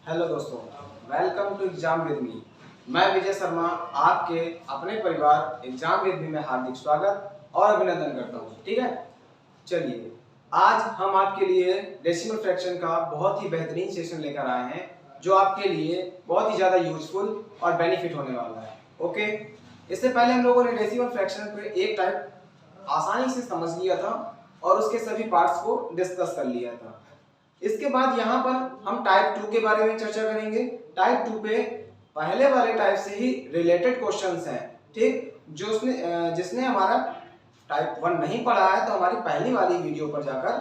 Hello दोस्तों, welcome to exam with me. मैं विजय शर्मा आपके अपने परिवार एग्जाम विद मी में हार्दिक स्वागत और अभिनंदन करता हूँ। ठीक है, चलिए आज हम आपके लिए डेसिमल फ्रैक्शन का बहुत ही बेहतरीन सेशन लेकर आए हैं जो आपके लिए बहुत ही ज़्यादा यूजफुल और बेनिफिट होने वाला है। ओके, इससे पहले हम लोगों ने डेसिमल फ्रैक्शन पे एक टाइप आसानी से समझ लिया था और उसके सभी पार्ट्स को डिस्कस कर लिया था। इसके बाद यहाँ पर हम टाइप 2 के बारे में चर्चा करेंगे। टाइप 2 पे पहले वाले टाइप से ही रिलेटेड क्वेश्चंस हैं, ठीक, जो उसने जिसने हमारा टाइप 1 नहीं पढ़ा है तो हमारी पहली वाली वीडियो पर जाकर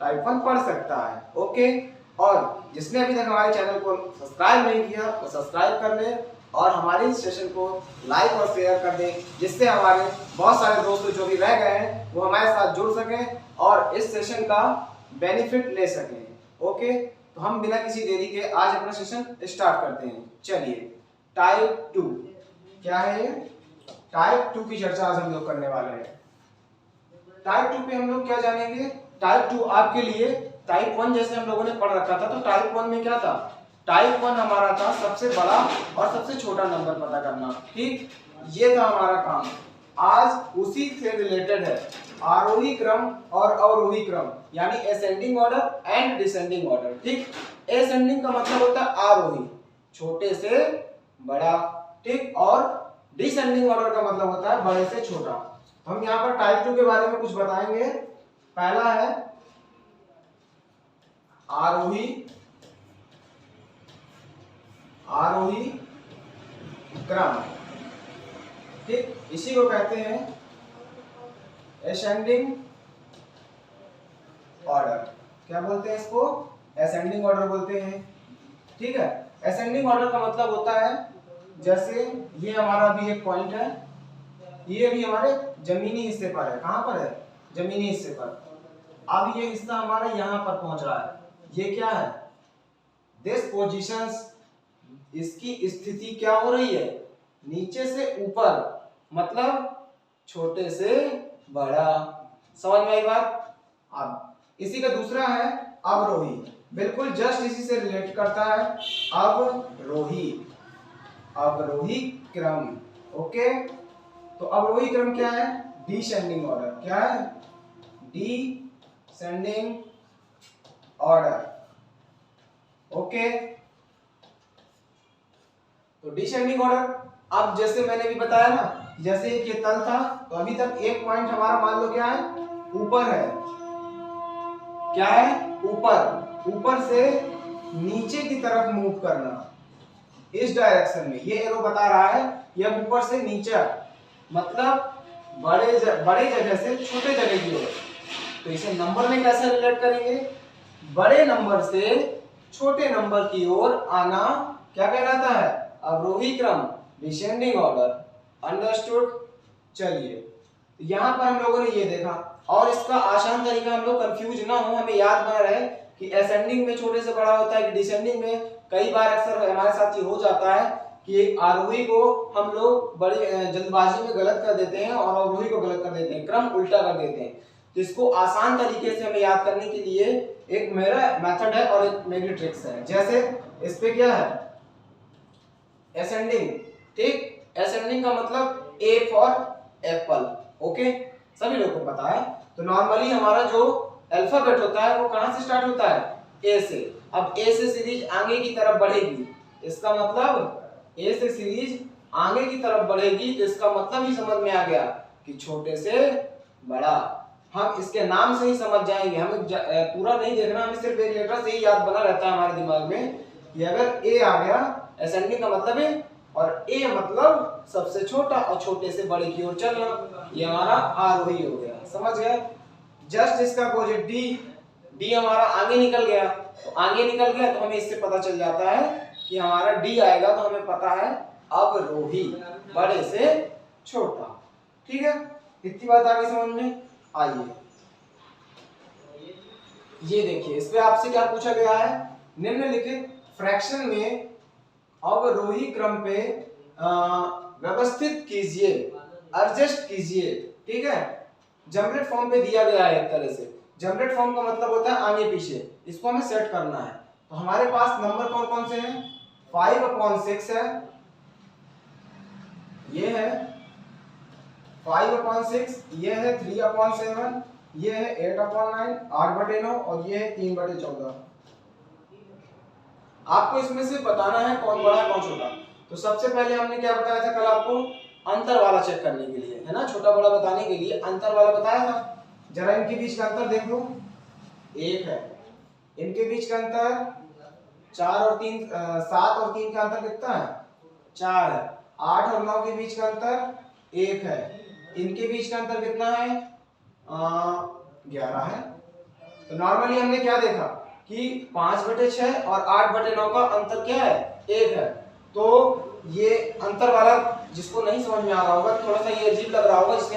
टाइप 1 पढ़ सकता है। ओके, और जिसने अभी तक हमारे चैनल को सब्सक्राइब नहीं किया वो सब्सक्राइब कर ले और हमारे इस सेशन को लाइक और शेयर कर दें, जिससे हमारे बहुत सारे दोस्त जो भी रह गए हैं वो हमारे साथ जुड़ सकें और इस सेशन का बेनिफिट ले सकें। ओके, तो हम बिना किसी देरी के आज अपना सेशन स्टार्ट करते हैं। चलिए, टाइप 2 क्या है? ये टाइप 2 की चर्चा आज हम लोग करने वाले हैं। टाइप 2 पे हम लोग क्या जानेंगे? टाइप 2 आपके लिए टाइप 1 जैसे हम लोगों ने पढ़ रखा था, तो टाइप 1 में क्या था? टाइप 1 हमारा था सबसे बड़ा और सबसे छोटा नंबर पता करना। ठीक, ये था हमारा काम। आज उसी से रिलेटेड है आरोही क्रम और अवरोही क्रम, यानी ascending order and descending order. ठीक, असेंडिंग का मतलब होता है आरोही, छोटे से बड़ा, ठीक, और डिसेंडिंग ऑर्डर का मतलब होता है बड़े से छोटा। तो हम यहाँ पर टाइप 2 के बारे में कुछ बताएंगे। पहला है आरोही क्रम, ठीक, इसी को कहते हैं असेंडिंग ऑर्डर। क्या बोलते हैं इसको? असेंडिंग ऑर्डर बोलते हैं। ठीक है, असेंडिंग ऑर्डर का मतलब होता है जैसे ये हमारा भी एक पॉइंट है, ये भी हमारे जमीनी हिस्से पर है। कहां पर है? जमीनी हिस्से पर। अब ये हिस्सा हमारा यहां पर पहुंच रहा है, ये क्या है? दिस पोजीशंस, इसकी स्थिति क्या हो रही है? नीचे से ऊपर, मतलब छोटे से बड़ा। समझ में आई बात? अब इसी का दूसरा है अवरोही, बिल्कुल जस्ट इसी से रिलेट करता है, अवरोही क्रम। ओके, तो अवरोही क्रम क्या है? Descending order. क्या है? Descending order. ओके, तो डिसेंडिंग ऑर्डर, अब जैसे मैंने भी बताया ना, जैसे एक ये तल था तो अभी तक एक पॉइंट हमारा मान लो क्या है? ऊपर है। क्या है? ऊपर। ऊपर से नीचे की तरफ मूव करना, इस डायरेक्शन में। ये एरो बता रहा है ये ऊपर से नीचे, मतलब बड़े जगह से छोटे जगह की ओर। तो इसे नंबर में कैसे रिलेट करेंगे? बड़े नंबर से छोटे नंबर की ओर आना क्या कहलाता है? अवरोही क्रम, डिसेंडिंग ऑर्डर। अंडरस्टूड? चलिए, तो यहाँ पर हम लोगों ने ये देखा, और इसका आसान तरीका हम लोग कंफ्यूज ना हो, हमें याद बना रहे कि असेंडिंग में छोटे से बड़ा होता है कि डिसेंडिंग में। कई बार अक्सर हमारे साथ ये हो जाता है कि आरोही को हम लोग बड़ी जल्दबाजी में गलत कर देते हैं और अवरोही को गलत कर देते हैं, क्रम उल्टा कर देते हैं। तो इसको आसान तरीके से हमें याद करने के लिए एक मेरा मेथड है और एक मेरी ट्रिक्स है। जैसे इस पे क्या है? असेंडिंग। ठीक, असेंडिंग का मतलब ए फॉर एप्पल। ओके, सभी लोगों को पता है। तो नॉर्मली हमारा जो अल्फाबेट होता है वो कहां से स्टार्ट होता है? ए से। अब ए से सीरीज आगे की तरफ बढ़ेगी, इसका मतलब ए से सीरीज आगे की तरफ बढ़ेगी, तो इसका मतलब ही समझ में आ गया कि छोटे से बड़ा। हम इसके नाम से ही समझ जाएंगे, हमें पूरा नहीं देखना, हमें सिर्फ एक लेटर से ही याद बना रहता है हमारे दिमाग में कि अगर ए आ गया असेंडिंग का मतलब है, और ए मतलब सबसे छोटा और छोटे से बड़े की ओर चलना, ये हमारा आरोही हो गया। समझ गए? जस्ट इसका अपोजिट डी हमारा आगे निकल गया, तो आगे निकल गया तो हमें इससे पता चल जाता है कि हमारा डी आएगा, तो हमें पता है अवरोही, बड़े से छोटा। ठीक है, इतनी बात आगे समझ में? आइए ये देखिए, इस पे आपसे क्या पूछा गया है? निम्नलिखित फ्रैक्शन में अवरोही क्रम पे व्यवस्थित कीजिए, एडजस्ट कीजिए। ठीक है, जनरेट फॉर्म पे दिया गया है एक तरह से। जनरेट फॉर्म का मतलब होता है आगे पीछे, इसको हमें सेट करना है। तो हमारे पास नंबर कौन कौन से हैं? 5/6 है, ये है 5/6, ये है 3/7, ये है 8/9, 8/9 और ये है 3/14। आपको इसमें से बताना है कौन बड़ा है कौन छोटा। तो सबसे पहले हमने क्या बताया था कल आपको? अंतर वाला चेक करने के लिए, है ना, छोटा बड़ा बताने के लिए अंतर वाला बताया था। जरा इनके बीच का अंतर देख लो, 1 है। इनके बीच का अंतर 4 और 3, 7 और 3 का अंतर कितना है? 4 है। 8 और 9 के बीच का अंतर 1 है। इनके बीच का अंतर कितना है? 11 है। तो नॉर्मली हमने क्या देखा कि 5/6 और 8/9 का अंतर क्या है? 1 है। तो ये अंतर वाला जिसको नहीं समझ में आ रहा होगा, थोड़ा सा ये अजीब लग रहा होगा, जिसके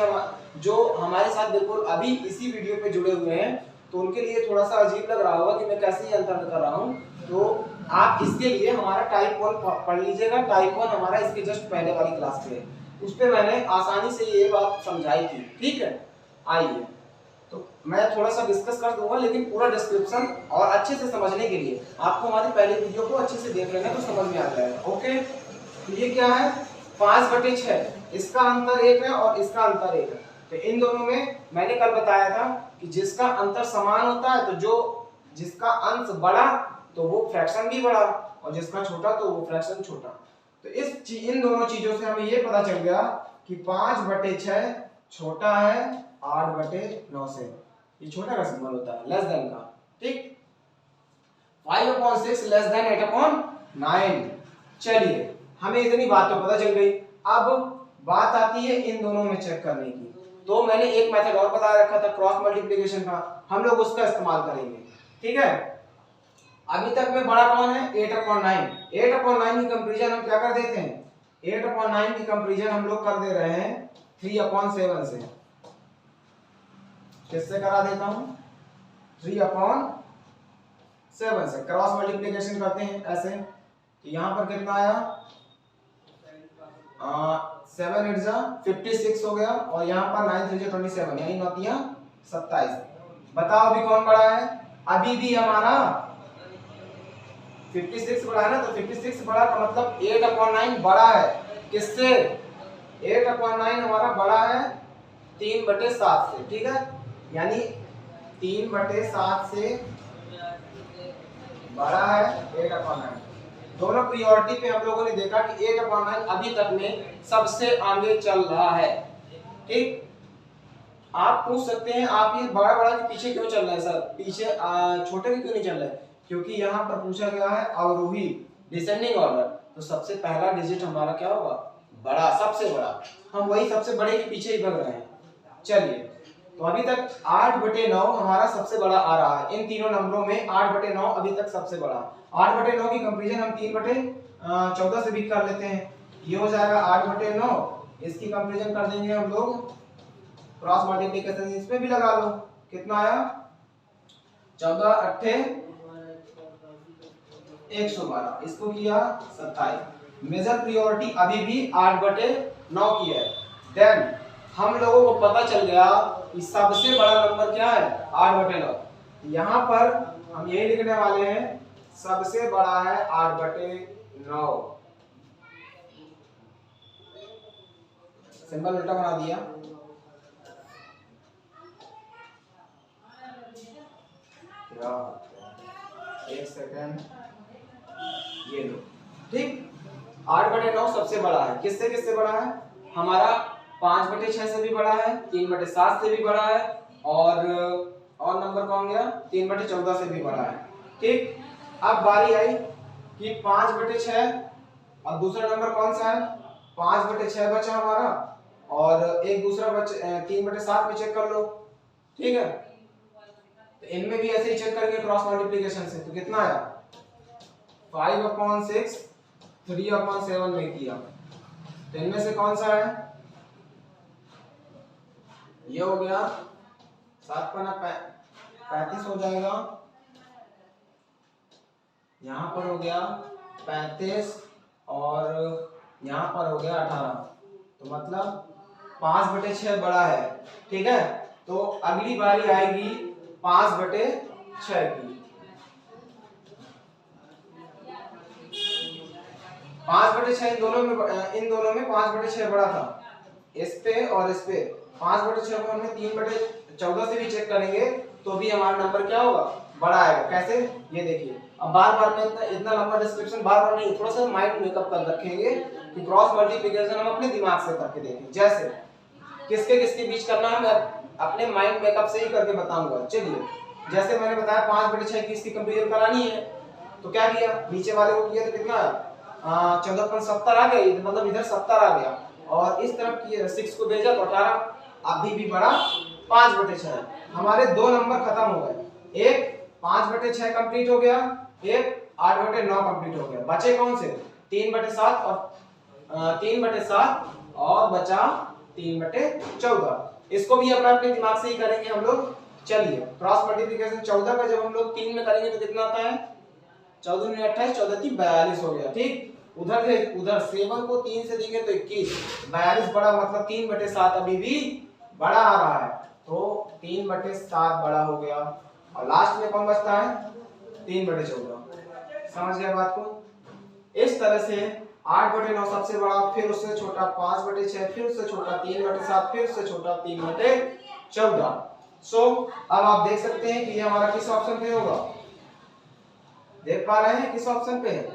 जो हमारे साथ बिल्कुल अभी इसी वीडियो पे जुड़े हुए हैं, तो उनके लिए थोड़ा सा अजीब लग रहा होगा कि मैं कैसे ये अंतर कर रहा हूँ। तो आप इसके लिए हमारा टाइप 1 पढ़ लीजिएगा। टाइप 1 हमारा इसके जस्ट पहले वाली क्लास पे है, उस पे मैंने आसानी से ये बात समझाई थी। ठीक है, आइए तो मैं थोड़ा सा डिस्कस कर दूंगा, लेकिन पूरा डिस्क्रिप्शन और अच्छे से समझने के लिए आपको हमारी पहले वीडियो को अच्छे से देख लेना, तो समझ में आ जाएगा। ओके, तो ये क्या है? 5/6, इसका अंतर 1 है और इसका अंतर 1 है। तो इन दोनों में मैंने कल बताया था कि जिसका अंतर समान होता है, तो जिसका अंश बड़ा तो वो फ्रैक्शन भी बड़ा, और जिसका छोटा तो वो फ्रैक्शन छोटा। तो इन दोनों चीजों से हमें ये पता चल गया कि 5/6 छोटा है 8/9 से। ये छोटा का सिंबल होता है, लेस देन का। ठीक, 5/6 लेस देन 8/9। चलिए, हमें इतनी बात तो पता चल गई। अब बात आती है इन दोनों में चेक करने की। तो मैंने एक मेथड और बता रखा था क्रॉस मल्टीप्लिकेशन का, हम लोग उसका इस्तेमाल करेंगे। ठीक है, अभी तक में बड़ा कौन है? 8/9। 8/9 की कंपैरिजन हम क्या कर देते हैं? 8/9 की कंपैरिजन हम लोग कर दे रहे हैं 3/7 से। किससे करा देता हूं? 3/7 से क्रॉस मल्टीप्लिकेशन करते हैं ऐसे। तो यहां पर कितना आया? 7 8 जा 56 हो गया, और यहाँ पर 9 3 जा 27, यानी 9 3 27। बताओ अभी कौन बड़ा है? अभी भी हमारा 56 बड़ा है ना, तो 56 बड़ा का मतलब 8/9 बड़ा है। किससे? 8/9 हमारा बड़ा है 3/7 से। ठीक है, यानी 3/7 से बड़ा है 8/9। दोनों प्रायोरिटी पे हम लोगों ने देखा कि 8/9 अभी तक में सबसे आगे चल रहा है। ठीक, आप पूछ सकते हैं आप ये बड़ा बड़ा के पीछे क्यों चल रहा है सर, पीछे छोटे के क्यों नहीं चल रहा है? क्योंकि यहाँ पर पूछा गया है अवरोही डिसेंडिंग ऑर्डर, तो सबसे पहला डिजिट हमारा क्या होगा? बड़ा, सबसे बड़ा। हम वही सबसे बड़े के पीछे ही भाग रहे हैं। चलिए, तो अभी तक 8/9 हमारा सबसे बड़ा आ रहा है। इन तीनों नंबरों में 8/9 अभी तक सबसे बड़ा। 8/9 की कंपैरिजन हम 3/14 से भी कर लेते हैं। ये हो जाएगा 8/9, इसकी कंपैरिजन कर देंगे हम लोग क्रॉस मल्टीप्लिकेशन, इसमें भी लगा लो। कितना आया? 14 8 112, इसको किया 27। मेजर प्रायोरिटी अभी भी 8/9 की है। देन हम लोगों को पता चल गया कि सबसे बड़ा नंबर क्या है? 8/9। यहाँ पर हम यही लिखने वाले हैं, सबसे बड़ा है 8/9। सिंबल उल्टा बना दिया। एक सेकंड, ये लो। ठीक, 8/9 सबसे बड़ा है। किससे किससे बड़ा है? हमारा 5/6 से भी बड़ा है, 3/7 से भी बड़ा है, और नंबर कौन गया? 3/14 से भी बड़ा है। ठीक, अब बारी आई कि 5/6, अब दूसरा नंबर कौन सा है? 5/6 बचा हमारा, और एक दूसरा बचा 3/7 में चेक कर लो। ठीक है, तो इनमें भी ऐसे ही चेक करेंगे क्रॉस मल्टीप्लिकेशन से। तो कितना आया? 5/6 3/7 में किया, तो इनमें से कौन सा है? ये हो गया 7×35 हो जाएगा, यहाँ पर हो गया 35, और यहाँ पर हो गया 18। तो मतलब 5/6 बड़ा है। ठीक है, तो अगली बारी आएगी 5/6 की। 5/6 इन दोनों में 5/6 बड़ा था, इस पे और इस पे। 5/6 को हमने 3/14 से भी चेक करेंगे तो भी हमारा नंबर क्या होगा, बड़ा आएगा। कैसे, ये देखिए। अब बार बार में इतना लंबा डिस्क्रिप्शन बार बार नहीं, थोड़ा सा माइंड मेकअप कर रखेंगे कि क्रॉस मल्टीप्लिकेशन हम अपने दिमाग से करके देखें। जैसे किसके किसके बीच करना है, मैं अपने माइंड मेकअप से ही करके बताऊंगा। चलिए, जैसे मैंने बताया 5/6 की इसकी कंपेयर करानी है, तो क्या किया, नीचे वाले को किया तो कितना 14.70 आ गया, मतलब इधर 70 आ गया, और इस तरफ की 6 को भेजा तो 18, अभी भी बड़ा 5/6। हमारे दो नंबर खत्म हो गए, एक 5/6 कंप्लीट हो गया, एक 8/9 कंप्लीट हो गया। बचे कौन से, 3/7 और 3/7 और बचा 3/14। इसको भी अपना अपने दिमाग से ही करेंगे हम लोग। चलिए, क्रॉस मल्टीप्लिकेशन 14 का जब हम लोग 3 में करेंगे तो कितना आता है, 14 में 28, 14 की 42 हो गया। ठीक, उधर से उधर 7 को 3 से देंगे तो 21, 42 बड़ा, मतलब 3/7 अभी भी बड़ा आ रहा है, तो 3/7 बड़ा हो गया, और लास्ट में कौन बचता है, 3/14। समझ गए बात को। इस तरह से 8/9 सबसे बड़ा, फिर उससे छोटा 5/6, फिर उससे छोटा 3/7, फिर उससे छोटा 3/14। सो अब आप देख सकते हैं कि ये हमारा किस ऑप्शन पे होगा, देख पा रहे हैं किस ऑप्शन पे है,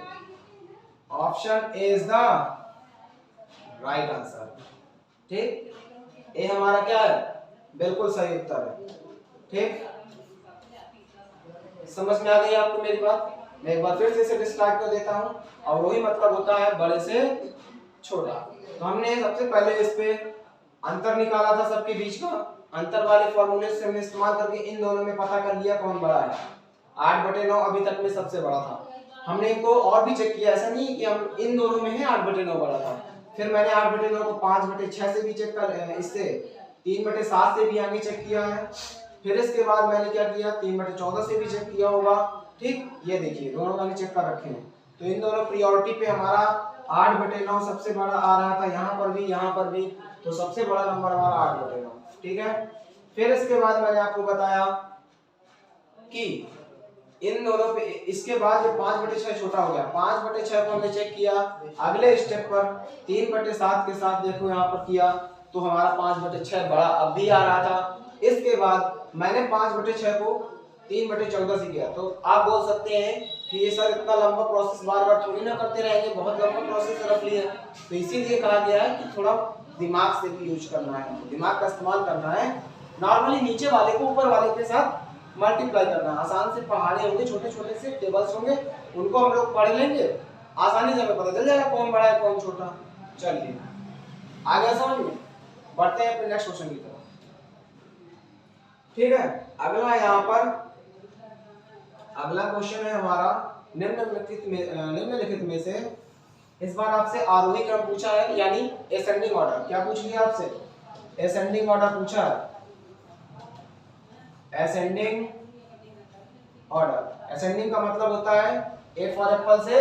option A is the right answer. ठीक, ए हमारा क्या है, बिल्कुल सही उत्तर है। ठीक, समझ में आ गई आपको मेरी बात। मैं एक बार फिर से इसे डिस्ट्रैक्ट कर देता हूं, और वही मतलब होता है बड़े से छोटा। तो हमने सबसे पहले इस पे अंतर निकाला था सबके बीच का, अंतर वाले फॉर्मूले से हमने इस्तेमाल करके इन दोनों में पता कर लिया कौन बड़ा है। 8/9 अभी तक में सबसे बड़ा था, हमने इनको और भी चेक किया, ऐसा नहीं कि हम इन दोनों में है 8/9 बड़ा था। फिर मैंने 8/9 को 5/6 से भी चेक कर, इससे 3/7 से भी आगे चेक किया है। फिर इसके बाद मैंने क्या किया, 3/14 से भी चेक किया होगा। ठीक, ये देखिए दोनों मैंने चेक कर रखे हैं। तो इन दोनों प्रायोरिटी पे हमारा 8/9 सबसे बड़ा आ रहा था, यहाँ पर भी यहाँ पर भी, तो सबसे बड़ा नंबर हमारा 8/9। ठीक है, फिर इसके बाद मैंने आपको बताया कि इन दोनों पे, इसके बाद ये 5/6 छोटा हो गया, 5/6 को हमने चेक किया। अगले स्टेप पर 3/7 के साथ देखो यहाँ पर किया, तो हमारा 5/6 बड़ा अब भी आ रहा था। इसके बाद मैंने 5/6 को 3/14 से किया। तो आप बोल सकते हैं कि ये सर इतना लंबा प्रोसेस बार बार थोड़ी ना करते रहेंगे, बहुत लंबा प्रोसेस रख लिया। तो इसीलिए कहा गया है कि थोड़ा दिमाग से भी यूज करना है, दिमाग का इस्तेमाल करना है। नॉर्मली नीचे वाले को ऊपर वाले के साथ मल्टीप्लाई करना, आसान से पहाड़े होंगे, छोटे छोटे से टेबल्स होंगे, उनको हम लोग पढ़ लेंगे, आसानी से हमें पता चल जाएगा कौन बड़ा है कौन छोटा। चलिए आ गया समझ में, बढ़ते हैं अपने नेक्स्ट क्वेश्चन की तरफ। ठीक है, अगला यहाँ पर अगला क्वेश्चन है हमारा निम्नलिखित में से इस बार आपसे आरोही क्रम पूछा है, यानी असेंडिंग ऑर्डर। क्या पूछ लिया आपसे, असेंडिंग ऑर्डर पूछा है, असेंडिंग ऑर्डर। असेंडिंग का मतलब होता है ए फॉर एप्पल से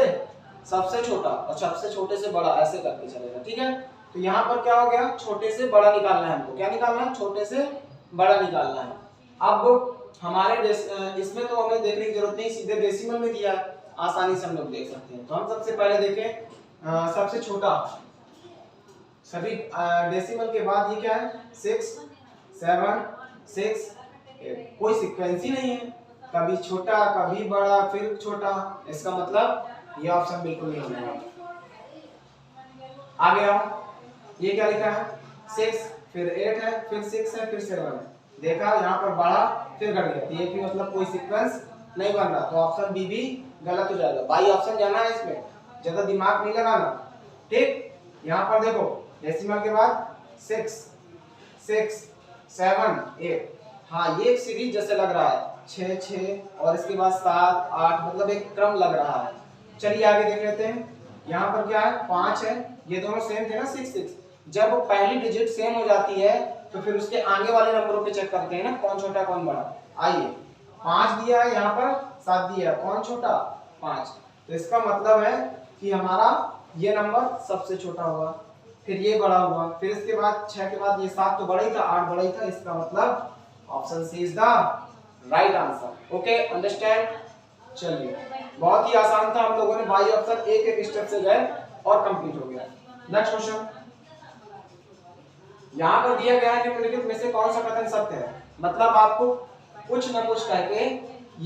सबसे छोटा और सबसे छोटे से बड़ा, ऐसे करके चलेगा। ठीक है, तो यहाँ पर क्या हो गया, छोटे से बड़ा निकालना है हमको। क्या निकालना है, छोटे से बड़ा निकालना है। अब हमारे इसमें तो हमें देखने की जरूरत नहीं, सीधे डेसिमल में दिया है, आसानी से हम लोग देख सकते हैं। तो हम सबसे पहले देखें सबसे छोटा, सभी डेसिमल के बाद ये क्या है, 6 7 6 8, कोई सीक्वेंस ही नहीं है, कभी छोटा कभी बड़ा फिर छोटा, इसका मतलब ये ऑप्शन बिल्कुल नहीं होने वाला। आ गया, ये क्या लिखा है, 6 फिर 8 है फिर 6 है फिर 7 है, देखा यहाँ पर बढ़ा फिर घट गया, तो ये भी मतलब कोई सीक्वेंस नहीं बन रहा, तो ऑप्शन बी भी गलत हो जाएगा। बाई ऑप्शन जाना है, इसमें ज्यादा दिमाग नहीं लगाना। ठीक, यहाँ पर देखो डेसिमल के बाद 6 6 7 8, हाँ ये एक सीरीज जैसे लग रहा है, 6 6 और इसके बाद 7 8, मतलब एक क्रम लग रहा है। चलिए आगे देख लेते हैं। यहाँ पर क्या है, 5 है, ये दोनों सेम थे ना 6 6, जब पहली डिजिट सेम हो जाती है तो फिर उसके आगे वाले नंबरों पे चेक करते हैं ना, कौन छोटा कौन बड़ा। आइए 5 दिया है, यहाँ पर 7 दिया है, कौन छोटा 5, तो इसका मतलब है कि हमारा ये नंबर सबसे छोटा होगा, फिर ये बड़ा हुआ, फिर इसके बाद 6 के बाद ये 7 तो बड़ा ही था, 8 बड़ा ही था, इसका मतलब option C is the right answer. Okay, understand. चलिए बहुत ही आसान था, हम लोगों ने बाई ऑप्शन एक एक स्टेप से गए, और कंप्लीट हो गया। नेक्स्ट क्वेश्चन, यहाँ पर दिया गया है निम्नलिखित में से कौन सा कथन सत्य है। मतलब आपको कुछ ना कुछ करके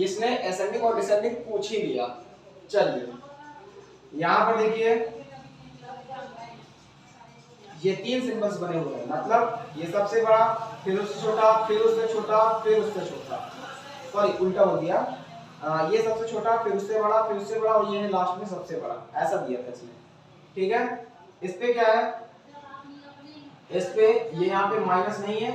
इसने असेंडिंग और डिसेंडिंग पूछ ही लिया। चलिए यहाँ पर देखिए ये 3 सिंबल्स बने हुए हैं, मतलब ये सबसे बड़ा, फिर उससे छोटा, फिर उससे छोटा, फिर उससे छोटा, सॉरी उल्टा हो गया, ये सबसे छोटा, फिर उससे बड़ा, फिर उससे बड़ा, और ये है लास्ट में सबसे बड़ा, ऐसा दिया था इसमें। ठीक है, इस पे क्या है, इस पे ये यहाँ पे माइनस नहीं है,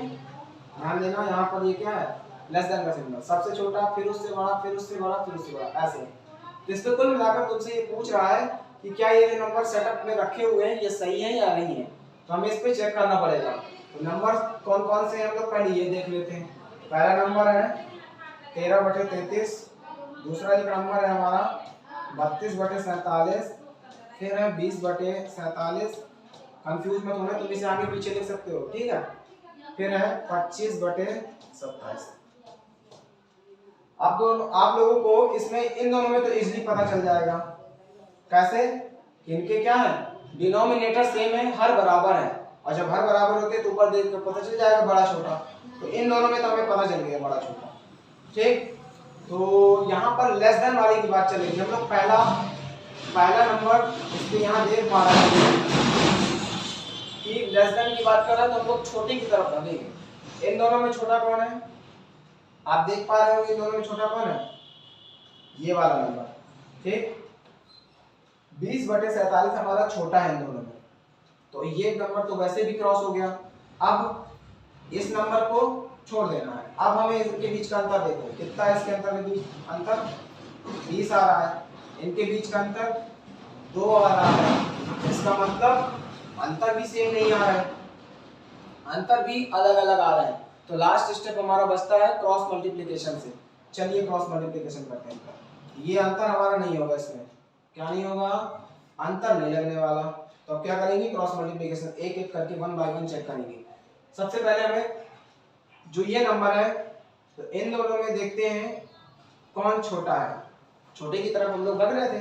ध्यान देना, यहाँ पर ये क्या है, लेस देन का सिंबल, सबसे छोटा, फिर उससे बड़ा, फिर उससे बड़ा, फिर उससे बड़ा, ऐसे। तो इस पे कुल मिलाकर तुमसे ये पूछ रहा है कि क्या ये जो नंबर सेटअप में रखे हुए हैं ये सही है या नहीं है, तो हमें इस पे चेक करना पड़ेगा। तो नंबर कौन कौन से हैं हम लोग पहले ये देख लेते हैं। पहला नंबर है 13/33, दूसरा एक नंबर है हमारा 32/47, फिर है 20/47, कंफ्यूज मत होना, तुम इसे आगे पीछे लिख सकते हो, ठीक है, फिर है 25/27। आप लोगों को इसमें इन दोनों में तो इजीली पता चल जाएगा। कैसे, इनके क्या है, डिनोमिनेटर सेम है, हर बराबर है, और जब हर बराबर होते हैं तो ऊपर देख कर पता चल जाएगा बड़ा छोटा, तो इन दोनों में तो हमें पता चल गया बड़ा छोटा। ठीक, तो यहाँ पर लेस देन वाले की बात चलेगी। हम लोग पहला नंबर इसके यहाँ देख पा रहे हैं कि लेस देन की बात कर रहे हैं, तो हम लोग छोटे की तरफ बढ़ेंगे। इन दोनों में छोटा कौन है, आप देख पा रहे हो इन दोनों में छोटा कौन है, ये वाला नंबर। ठीक, 20/47 हमारा छोटा है इन दोनों में, तो ये नंबर तो वैसे भी क्रॉस हो गया। अब इस नंबर को छोड़ देना है। अब हमें इनके बीच का अंतर देखो, कितना है इसके अंतर के बीच अंतर, 20 आ रहा है, इनके बीच का अंतर 2 आ रहा है, इसका मतलब अंतर भी सेम नहीं आ रहा है, अंतर भी अलग अलग आ रहे हैं। तो लास्ट स्टेप हमारा बचता है क्रॉस मल्टीप्लिकेशन से। चलिए क्रॉस मल्टीप्लिकेशन करते हैं। ये अंतर हमारा नहीं होगा, इसमें क्या नहीं होगा, अंतर नहीं लगने वाला, तो अब क्या करेंगे, क्रॉस मल्टीप्लिकेशन एक एक करके 1 बाय 1 चेक करेंगे। सबसे पहले हमें जो ये नंबर है, तो इन दोनों में देखते हैं कौन छोटा है, छोटे की तरफ हम लोग भाग रहे थे,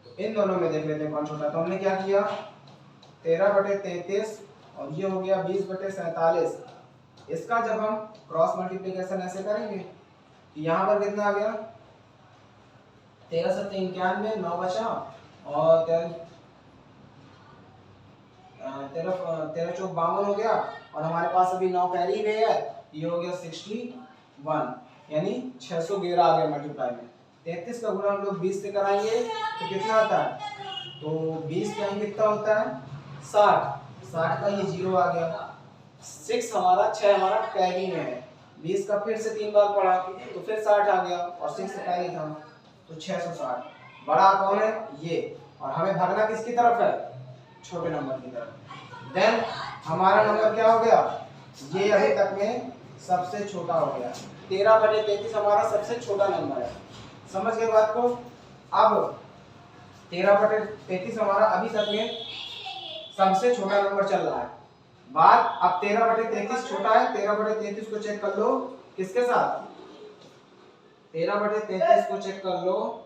तो इन दोनों में देख लेते हैं कौन छोटा। तो हमने क्या किया, 13/33 और ये हो गया 20/47। इसका जब हम क्रॉस मल्टीप्लिकेशन ऐसे करेंगे तो यहाँ पर कितना आ गया, 13 7 91, 9 बचा, और 13 चौक 52 हो गया, और हमारे पास अभी 9 कैरी में है, ये हो गया 61, यानी 611 आ गया मल्टीप्लाई में। 33 का गुणा हम लोग 20 से कराएंगे तो कितना आता है, तो 20 का कितना होता है 60 का ये 0 आ गया, 6 हमारा 6 हमारा कैरी में है, 20 का फिर से 3 बार पढ़ा तो फिर 60 आ गया, और 6 से कैरी था तो 660। बड़ा कौन है, ये, और हमें भागना किसकी तरफ है, छोटे नंबर की तरफ। देन हमारा नंबर क्या हो गया, ये अभी तक में सबसे छोटा हो गया, 13/33 हमारा सबसे छोटा नंबर है। समझ गए बात को। अब 13/33 हमारा अभी तक में सबसे छोटा नंबर चल रहा है। बात अब 13/33 छोटा है, 13/33 को चेक कर लो किसके साथ, 13/33 को चेक कर लो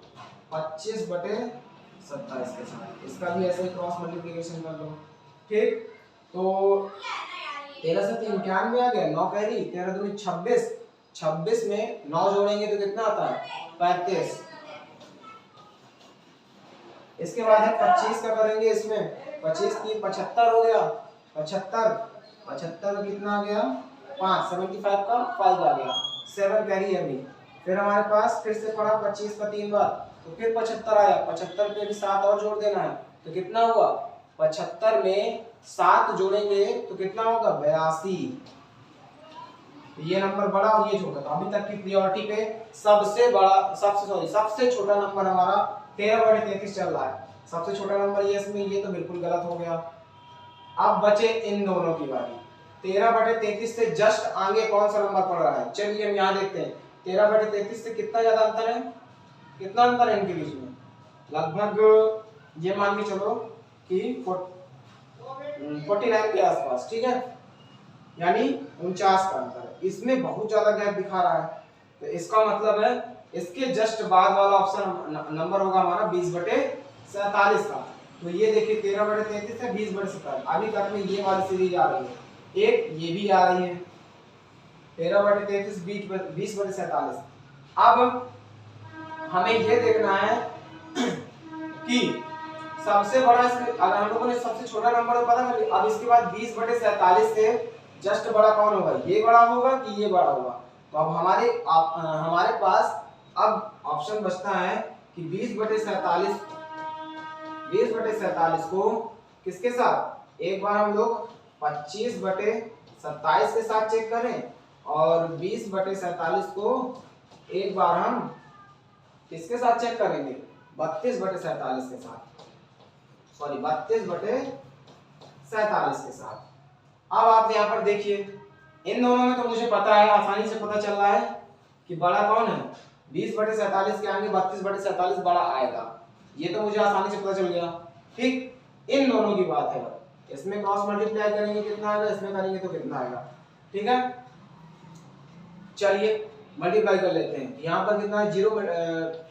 25/27 के साथ, इसका भी ऐसे ही क्रॉस मल्टीप्लिकेशन कर लो। ठीक, तो 13 से 3 91 आ गया, 9 कैरी, 13 दूनी 26, 26 में 9 जोड़ेंगे तो कितना आता है 35। इसके बाद है 25 का करेंगे, इसमें 25 की 75 हो गया, 75 कितना आ गया 5, 75 का 5 आ गया, 7 कैरी अभी। फिर हमारे पास फिर से पढ़ा 25 का 3 बार, तो फिर 75 आया, 75 पे भी 7 और जोड़ देना है, तो कितना हुआ 75 में 7 जोड़ेंगे तो कितना होगा 82। ये नंबर बड़ा और ये छोटा, तो अभी तक की प्रायोरिटी पे सबसे छोटा नंबर हमारा 13/33 चल रहा है। सबसे छोटा नंबर ये, इसमें ये तो बिल्कुल गलत हो गया। अब बचे इन दोनों की बारी, 13/33 से जस्ट आगे कौन सा नंबर पड़ रहा है, चलिए हम यहाँ देखते हैं। 13/33 से कितना ज्यादा अंतर है, कितना अंतर है इनके बीच में, लगभग ये मान के चलो कि 49 के आसपास, ठीक है, यानी 49 का अंतर है। इसमें बहुत ज्यादा गैप दिखा रहा है, तो इसका मतलब है इसके जस्ट बाद वाला ऑप्शन नंबर होगा हमारा 20/47 का। तो ये देखिए 13/33 है 20/47। अभी तक में ये वाली सीरीज आ रही है, एक ये भी आ रही है 13/33 20/47। अब हमें ये देखना है कि सबसे बड़ा अगर हम लोगों ने सबसे छोटा नंबर तो पता कर लिया, अब इसके बाद 20/47 से जस्ट बड़ा कौन होगा, ये बड़ा होगा कि ये बड़ा होगा। तो अब हमारे पास अब ऑप्शन बचता है कि 20/47 को किसके साथ, एक बार हम लोग 25/27 के साथ चेक करें और 20/47 को एक बार हम किसके साथ चेक करेंगे, 32/47 के साथ, सॉरी 32/47 के साथ। अब आप यहाँ पर देखिए इन दोनों में तो मुझे पता है, आसानी से पता चल रहा है कि बड़ा कौन है, 20/47 के आगे 32/47 बड़ा आएगा, ये तो मुझे आसानी से पता चल गया। ठीक, इन दोनों की बात है, इसमें क्रॉस मल्टीप्लाई करेंगे कितना आएगा, इसमें करेंगे तो कितना आएगा। ठीक है, चलिए मल्टीप्लाई कर लेते हैं। यहाँ पर कितना है, 0,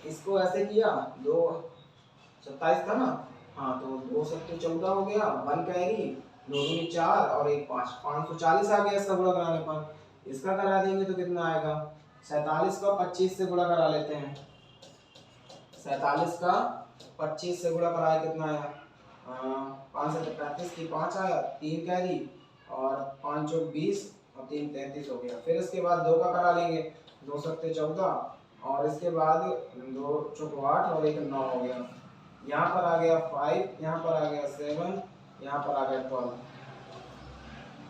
इसको ऐसे किया 2/27 था ना, हाँ तो 2 7 14 हो गया, 1 कैरी, 2 दूनी 4 और 1 5, 540 आ गया इसका गुणा कराने पर। इसका करा देंगे तो कितना आएगा, 47 का 25 से गुणा करा लेते हैं, 47 का 25 से गुणा कराए कितना आया, 5 से 35 की 5 आया, 3 कैरी और 5 चौक 20 और 3 33 हो गया। फिर इसके बाद 2 का करा लेंगे, 2 सत्ते 14 और इसके बाद 2 चौक 8 और 1 9 हो गया। यहाँ पर आ गया 5, यहाँ पर आ गया 7, यहाँ पर आ गया 12,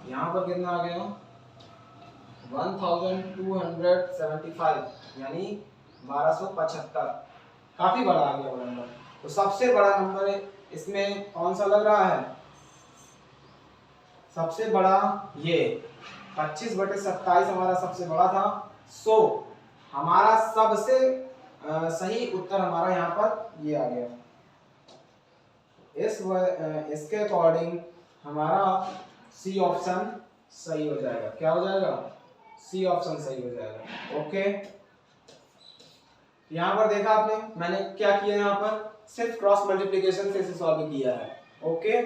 यहाँ पर कितना आ गया 1275 यानी 1275, काफी बड़ा आ गया नंबर। तो सबसे बड़ा नंबर इसमें कौन सा लग रहा है, सबसे बड़ा ये 25/27 हमारा सबसे बड़ा था। सो हमारा सबसे सही उत्तर हमारा यहाँ पर ये आ गया। इसके अकॉर्डिंग हमारा सी ऑप्शन सही हो जाएगा। क्या हो जाएगा, सी ऑप्शन सही हो जाएगा। ओके, यहाँ पर देखा आपने मैंने क्या किया, यहाँ पर सिर्फ क्रॉस मल्टीप्लिकेशन से इसे सॉल्व किया है। ओके,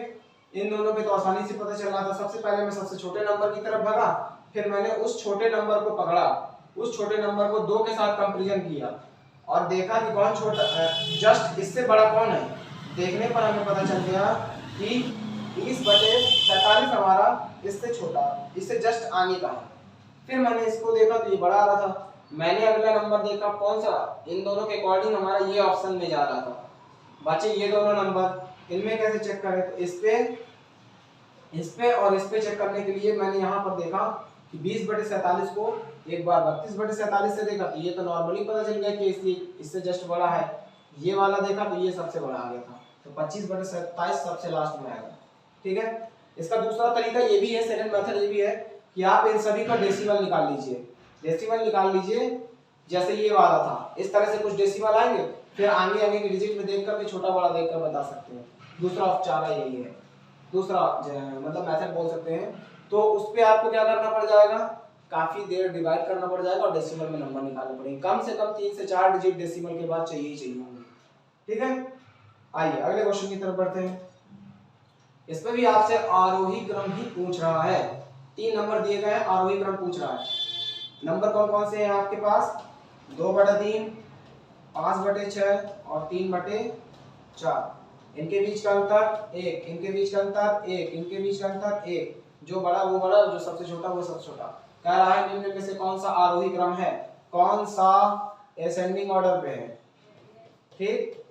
इन दोनों पे तो आसानी से पता चल रहा था। सबसे पहले मैं सबसे छोटे नंबर की तरफ भागा, फिर मैंने उस छोटे नंबर को पकड़ा, उस छोटे नंबर को 2 के साथ कंपैरिजन किया और देखा कि कौन छोटा, जस्ट इससे बड़ा कौन है। देखने पर हमें पता चल गया कि 20/47 हमारा इससे छोटा, इससे जस्ट आगे का है। फिर मैंने इसको देखा तो ये बड़ा आ रहा था। मैंने अगला नंबर देखा कौन सा, इन दोनों के अकॉर्डिंग हमारा ये ऑप्शन में जा रहा था। बचे ये दोनों नंबर, इनमें कैसे चेक करें, तो इस पे और इस पे चेक करने के लिए मैंने यहाँ पर देखा कि 20/47 को एक बार 32/47 से देखा तो ये तो नॉर्मली पता चल गया कि इससे जस्ट बड़ा है। ये वाला देखा तो ये सबसे बड़ा आ गया था, तो 25/27 सबसे लास्ट में आएगा। ठीक है, इसका दूसरा तरीका ये भी है, सेकंड मेथड ये भी है कि आप इन सभी का डेसिमल निकाल लीजिए। डेसिमल निकाल लीजिए, जैसे ये वाला था इस तरह से कुछ डेसिमल आएंगे, फिर आगे की डिजिट में देख कर भी छोटा बड़ा देख कर बता सकते हैं। दूसरा उपचार यही है, दूसरा मतलब मेथड बोल सकते हैं। तो उस पे आपको क्या करना पड़ जाएगा, काफी देर डिवाइड करना पड़ जाएगा और डेसिमल में नंबर निकालने पड़ेंगे। कम से कम 3 से 4 डिजिट डेसिमल के बाद चाहिए ही चाहिए होंगे। ठीक है, आइए अगले क्वेश्चन की तरफ बढ़ते हैं। इसमें भी आपसे आरोही क्रम ही पूछ रहा है। 3 नंबर दिए गए हैं, आरोही क्रम पूछ रहा है। नंबर कौन कौन से हैं आपके पास, 2/3, 5/6 और 3/4। इनके बीच का अंतर 1, इनके बीच का अंतर 1, इनके बीच का अंतर 1। जो बड़ा वो बड़ा, जो सबसे छोटा वो सबसे छोटा। कह रहा है निम्न में से कौन सा आरोही क्रम है, कौन सा असेंडिंग ऑर्डर पे है। ठीक,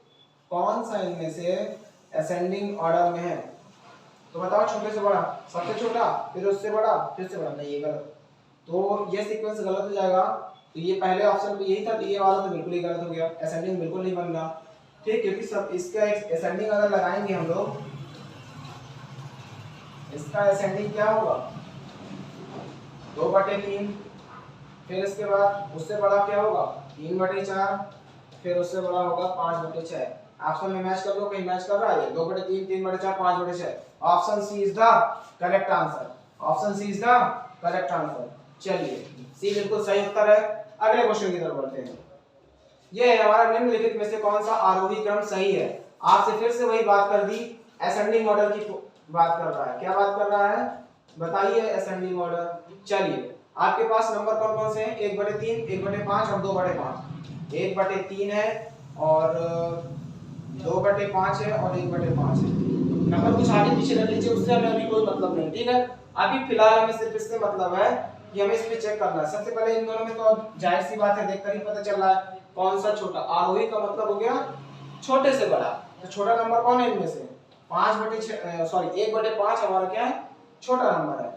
कौन सा इनमें से असेंडिंग ऑर्डर में है, तो बताओ। छोटे से बड़ा, सबसे छोटा, फिर उससे बड़ा, फिर से बड़ा। नहीं, ये गलत, तो ये सीक्वेंस गलत हो जाएगा। तो ये पहले ऑप्शन पे यही था, तो ये वाला तो बिल्कुल ही गलत हो गया, असेंडिंग बिल्कुल नहीं बन रहा। ठीक, क्योंकि सब इसका असेंडिंग अगर लगाएंगे हम लोग, इसका असेंडिंग क्या होगा 2/3, फिर इसके बाद उससे बड़ा क्या होगा 3/4, फिर उससे बड़ा होगा 5/6। ऑप्शन में मैच कर लो, कहीं मैच कर रहा है 2/3, 3/4, 5/6। Option C is the correct answer, option C is the correct answer. चलिए, सी बिल्कुल सही उत्तर है। अगले क्वेश्चन की तरफ बढ़ते हैं। ये है हमारा निम्नलिखित में से कौन सा आरोही क्रम सही है। आपसे फिर से वही बात कर दी, असेंडिंग ऑर्डर की बात कर रहा है। क्या बात कर रहा है बताइए, असेंडिंग ऑर्डर। चलिए आपके पास नंबर कौन कौन से हैं, 1/3, 1/5 और 2/5। 1/3 है और 2/5 है और 1/5 है। नंबर कुछ आगे पीछे रख लीजिए, उससे हमें अभी कोई मतलब नहीं, ठीक है। अभी फिलहाल हमें सिर्फ इससे मतलब है कि हमें इस पे चेक करना है। सबसे पहले इन दोनों में तो जाहिर सी बात है, देखकर ही पता चल रहा है कौन सा छोटा। आरोही का मतलब हो गया छोटे से बड़ा, तो छोटा नंबर कौन है इनमें से, 1/5 हमारा क्या है, छोटा नंबर है।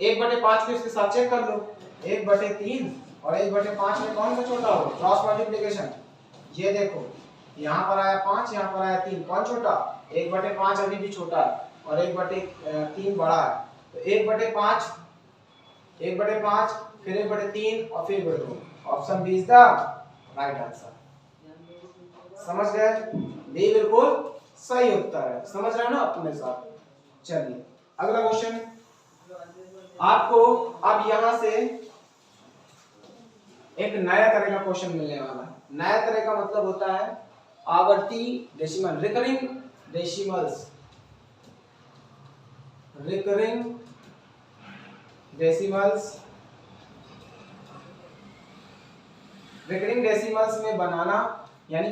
1/5 को इसके साथ चेक कर लो, 1/3 और 1/5 में कौन सा छोटा हो, क्रॉस मल्टीप्लिकेशन। ये देखो यहाँ पर आया 5, यहाँ पर आया 3, कौन छोटा, 1/5 अभी भी छोटा है और 1/3 बड़ा है। तो 1/5, 1/5 फिर 1/3 और फिर 1/2। Option B is the right answer. समझ गए, बी बिल्कुल सही उत्तर है। समझ रहे हो ना अपने साथ। चलिए अगला क्वेश्चन आपको अब यहां से एक नया तरह का क्वेश्चन मिलने वाला है। नया तरह का मतलब होता है आवर्ती decimal, recurring decimals, recurring decimals. Recurring decimals में बनाना यानी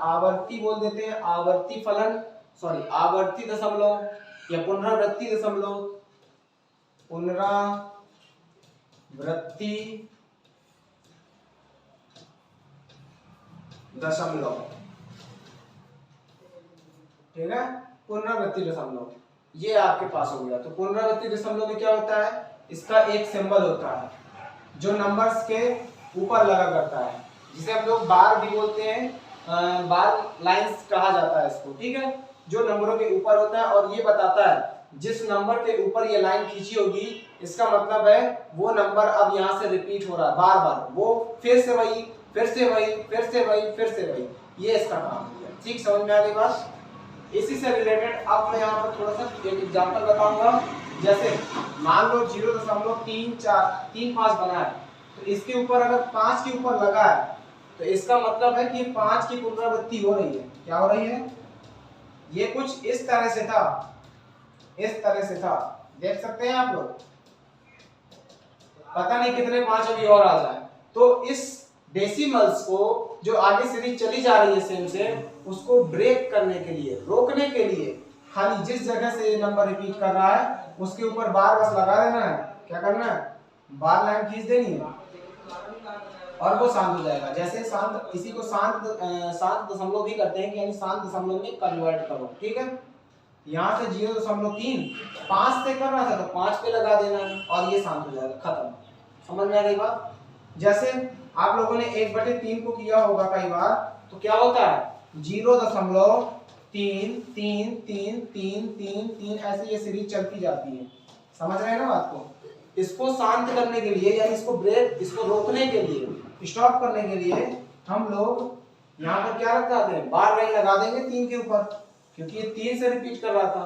आवर्ती बोल देते हैं, आवर्ती फलन, सॉरी आवर्ती दशमलव या पुनरावृत्ति दशमलव, पुनरावृत्ति दशमलव, ठीक है, पुनरावृत्ति दशमलव ये आपके पास हो गया। तो पुनरावृत्ति दशमलव में क्या होता है, इसका एक सिंबल होता है जो नंबर्स के ऊपर लगा करता है, जिसे हम लोग बार भी बोलते हैं, बार लाइंस कहा जाता है इसको, ठीक है, जो नंबरों के ऊपर होता है और ये बताता है जिस नंबर के ऊपर ये लाइन खींची होगी इसका मतलब है वो नंबर अब यहाँ से रिपीट हो रहा है बार बार, वो फिर से वही, फिर से वही, फिर से वही, फिर से वही, ये इसका काम है। ठीक, समझ में आ गई बात। इसी से रिलेटेड अब मैं यहाँ पर थोड़ा सा एक एग्जांपल बताऊंगा। जैसे मान लो 0.345 बना है, तो इसके ऊपर अगर 5 के ऊपर लगा है तो इसका मतलब है कि 5 की पुनरावृत्ति हो रही है। क्या हो रही है, ये कुछ इस तरह से था, इस तरह से था, देख सकते हैं आप लोग, पता नहीं कितने 5 अभी और आ जाए। तो इस डेसिमल्स को जो आगे सीरीज चली जा रही है सेम से, उसको ब्रेक करने के लिए, रोकने के लिए, खाली जिस जगह से ये नंबर रिपीट कर रहा है उसके ऊपर बार बस लगा देना है। क्या करना है, बार लाइन खींच देनी है और वो शांत हो जाएगा। जैसे शांत, इसी को शांत दशमलव भी करते हैं कि यानी शांत दशमलव में कन्वर्ट करो, ठीक है। यहाँ से 0.3 5 से कर रहा था तो 5 पे लगा देना है और ये शांत हो जाएगा, खत्म। समझ में आ गई बात। जैसे आप लोगों ने 1/3 को किया होगा कई बार, तो क्या होता है 0.3333333 ऐसे ये सीरीज चलती जाती है। समझ रहे हैं ना बात को। इसको शांत करने के लिए यानी इसको ब्रेक, इसको रोकने के लिए, स्टॉप करने के लिए हम लोग यहाँ पर क्या लगाते हैं, बार लाइन लगा देंगे 3 के ऊपर, क्योंकि ये 3 से रिपीट कर रहा था।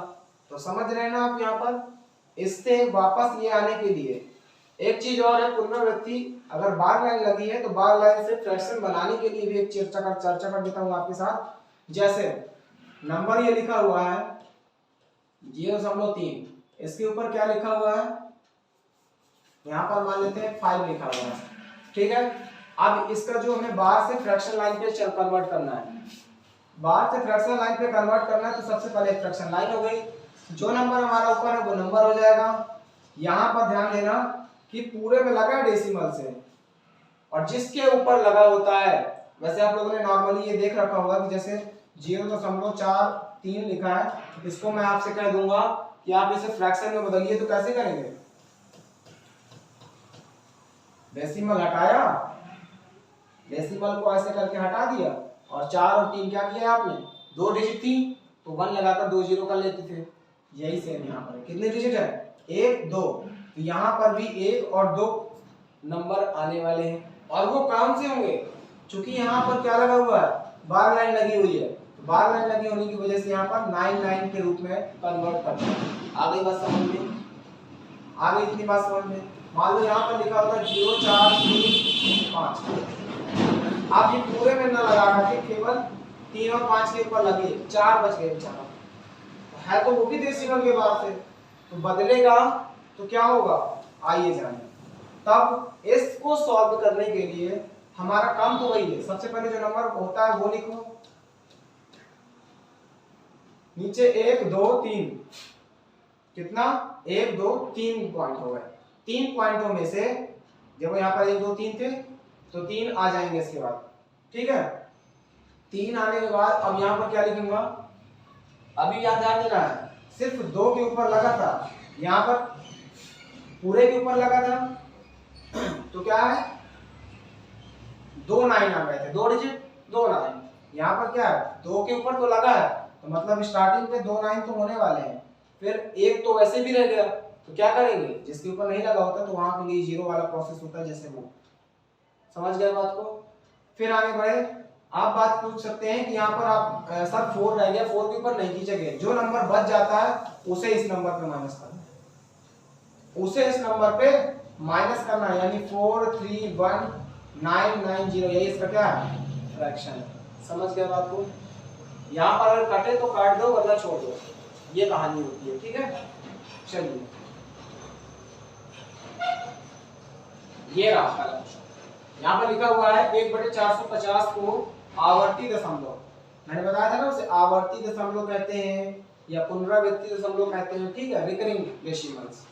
तो समझ रहे हैं ना आप यहाँ पर। इससे वापस ये आने के लिए एक चीज और है, पुनरावृत्ति। अगर बार लाइन लगी है तो बार लाइन से फ्रैक्शन बनाने के लिए भी एक चर्चा कर देता हूँ आपके साथ। जैसे नंबर ये लिखा हुआ है 0.3, इसके ऊपर क्या लिखा हुआ है, यहाँ पर मान लेते हैं 5 लिखा हुआ है, ठीक है। अब इसका जो हमें बार से फ्रैक्शन लाइन पे कन्वर्ट करना है, बार से फ्रैक्शन लाइन पे कन्वर्ट करना है, तो सबसे पहले फ्रैक्शन लाइन हो गई। जो नंबर हमारा ऊपर है वो नंबर हो जाएगा। यहाँ पर ध्यान देना कि पूरे में लगा है डेसिमल से, और जिसके ऊपर लगा होता है, वैसे आप लोगों ने नॉर्मली ये देख रखा होगा कि जैसे 0.43 लिखा है, इसको मैं आपसे कह दूंगा कि आप इसे फ्रैक्शन में बदलिए, तो कैसे करेंगे, डेसिमल हटाया, डेसिमल को ऐसे करके हटा दिया, और 4 और 3 क्या किया आपने, 2 डिजिट थी तो 1 लगाकर 2 0 कर लेते थे। यही सेम यहाँ पर कितने डिजिट है, 1 2, तो यहाँ पर भी 1 और 2 नंबर आने वाले हैं, और वो कौन से होंगे, क्योंकि यहाँ पर क्या लगा हुआ है, बार लाइन लगी हुई है। तो बार लाइन लगी होने की वजह से यहाँ पर 9 के रूप में कन्वर्ट करते हैं। आ गई बात समझ में, आ गई इतनी बात समझ में। मान लो यहाँ पर लिखा होता है 0 4 3 5, आप ये पूरे में न लगा करके केवल 3 और 5 के ऊपर लगे, 4 बच गए बेचारा, है तो वो भी डेसिमल के बाद से, तो बदलेगा तो क्या होगा, आइए जानिए। तब इसको सॉल्व करने के लिए हमारा काम तो वही है, सबसे पहले जो नंबर होता है वो लिखो, नीचे 1 2 3, कितना 1 2 3 पॉइंट हो गए। 3 पॉइंटों में से जब यहाँ पर 1 2 3 थे तो 3 आ जाएंगे इसके बाद, ठीक है। 3 आने के बाद अब यहाँ पर क्या लिखूंगा, अभी याद ध्यान देना है, सिर्फ 2 के ऊपर लगा था, यहाँ पर पूरे के ऊपर लगा था, तो क्या है 2 9 आ गए थे, 2 डिजिट 2 9। यहाँ पर क्या है 2 के ऊपर तो लगा है, तो मतलब स्टार्टिंग पे 2 9 तो होने वाले हैं, फिर एक तो वैसे भी रह गया, तो क्या करेंगे, जिसके ऊपर नहीं लगा होता तो वहां के लिए जीरो वाला प्रोसेस होता है, जैसे वो, समझ गए बात को। फिर आगे बढ़े, आप बात पूछ सकते हैं कि यहाँ पर आप सर 4 रह गया, 4 के ऊपर नहीं खींचेंगे, जो नंबर बच जाता है उसे इस नंबर पे माइनस करना है, उसे इस नंबर पे माइनस करना है, यानी 4 3 1 9 9 0, यही इसका क्या है, फ्रैक्शन है। समझ गए बात को। यहाँ पर अगर कटे तो काट दो वरना छोड़ दो, ये कहानी होती है, ठीक है। चलिए ये रहा पहला क्वेश्चन, यहाँ पर लिखा हुआ है 1/450 को आवर्ती दशमलव, मैंने बताया था ना उसे आवर्ती दशमलव कहते हैं या पुनरावृत्ति दशमलव कहते हैं, ठीक है, रिकरिंग डेसिमल्स।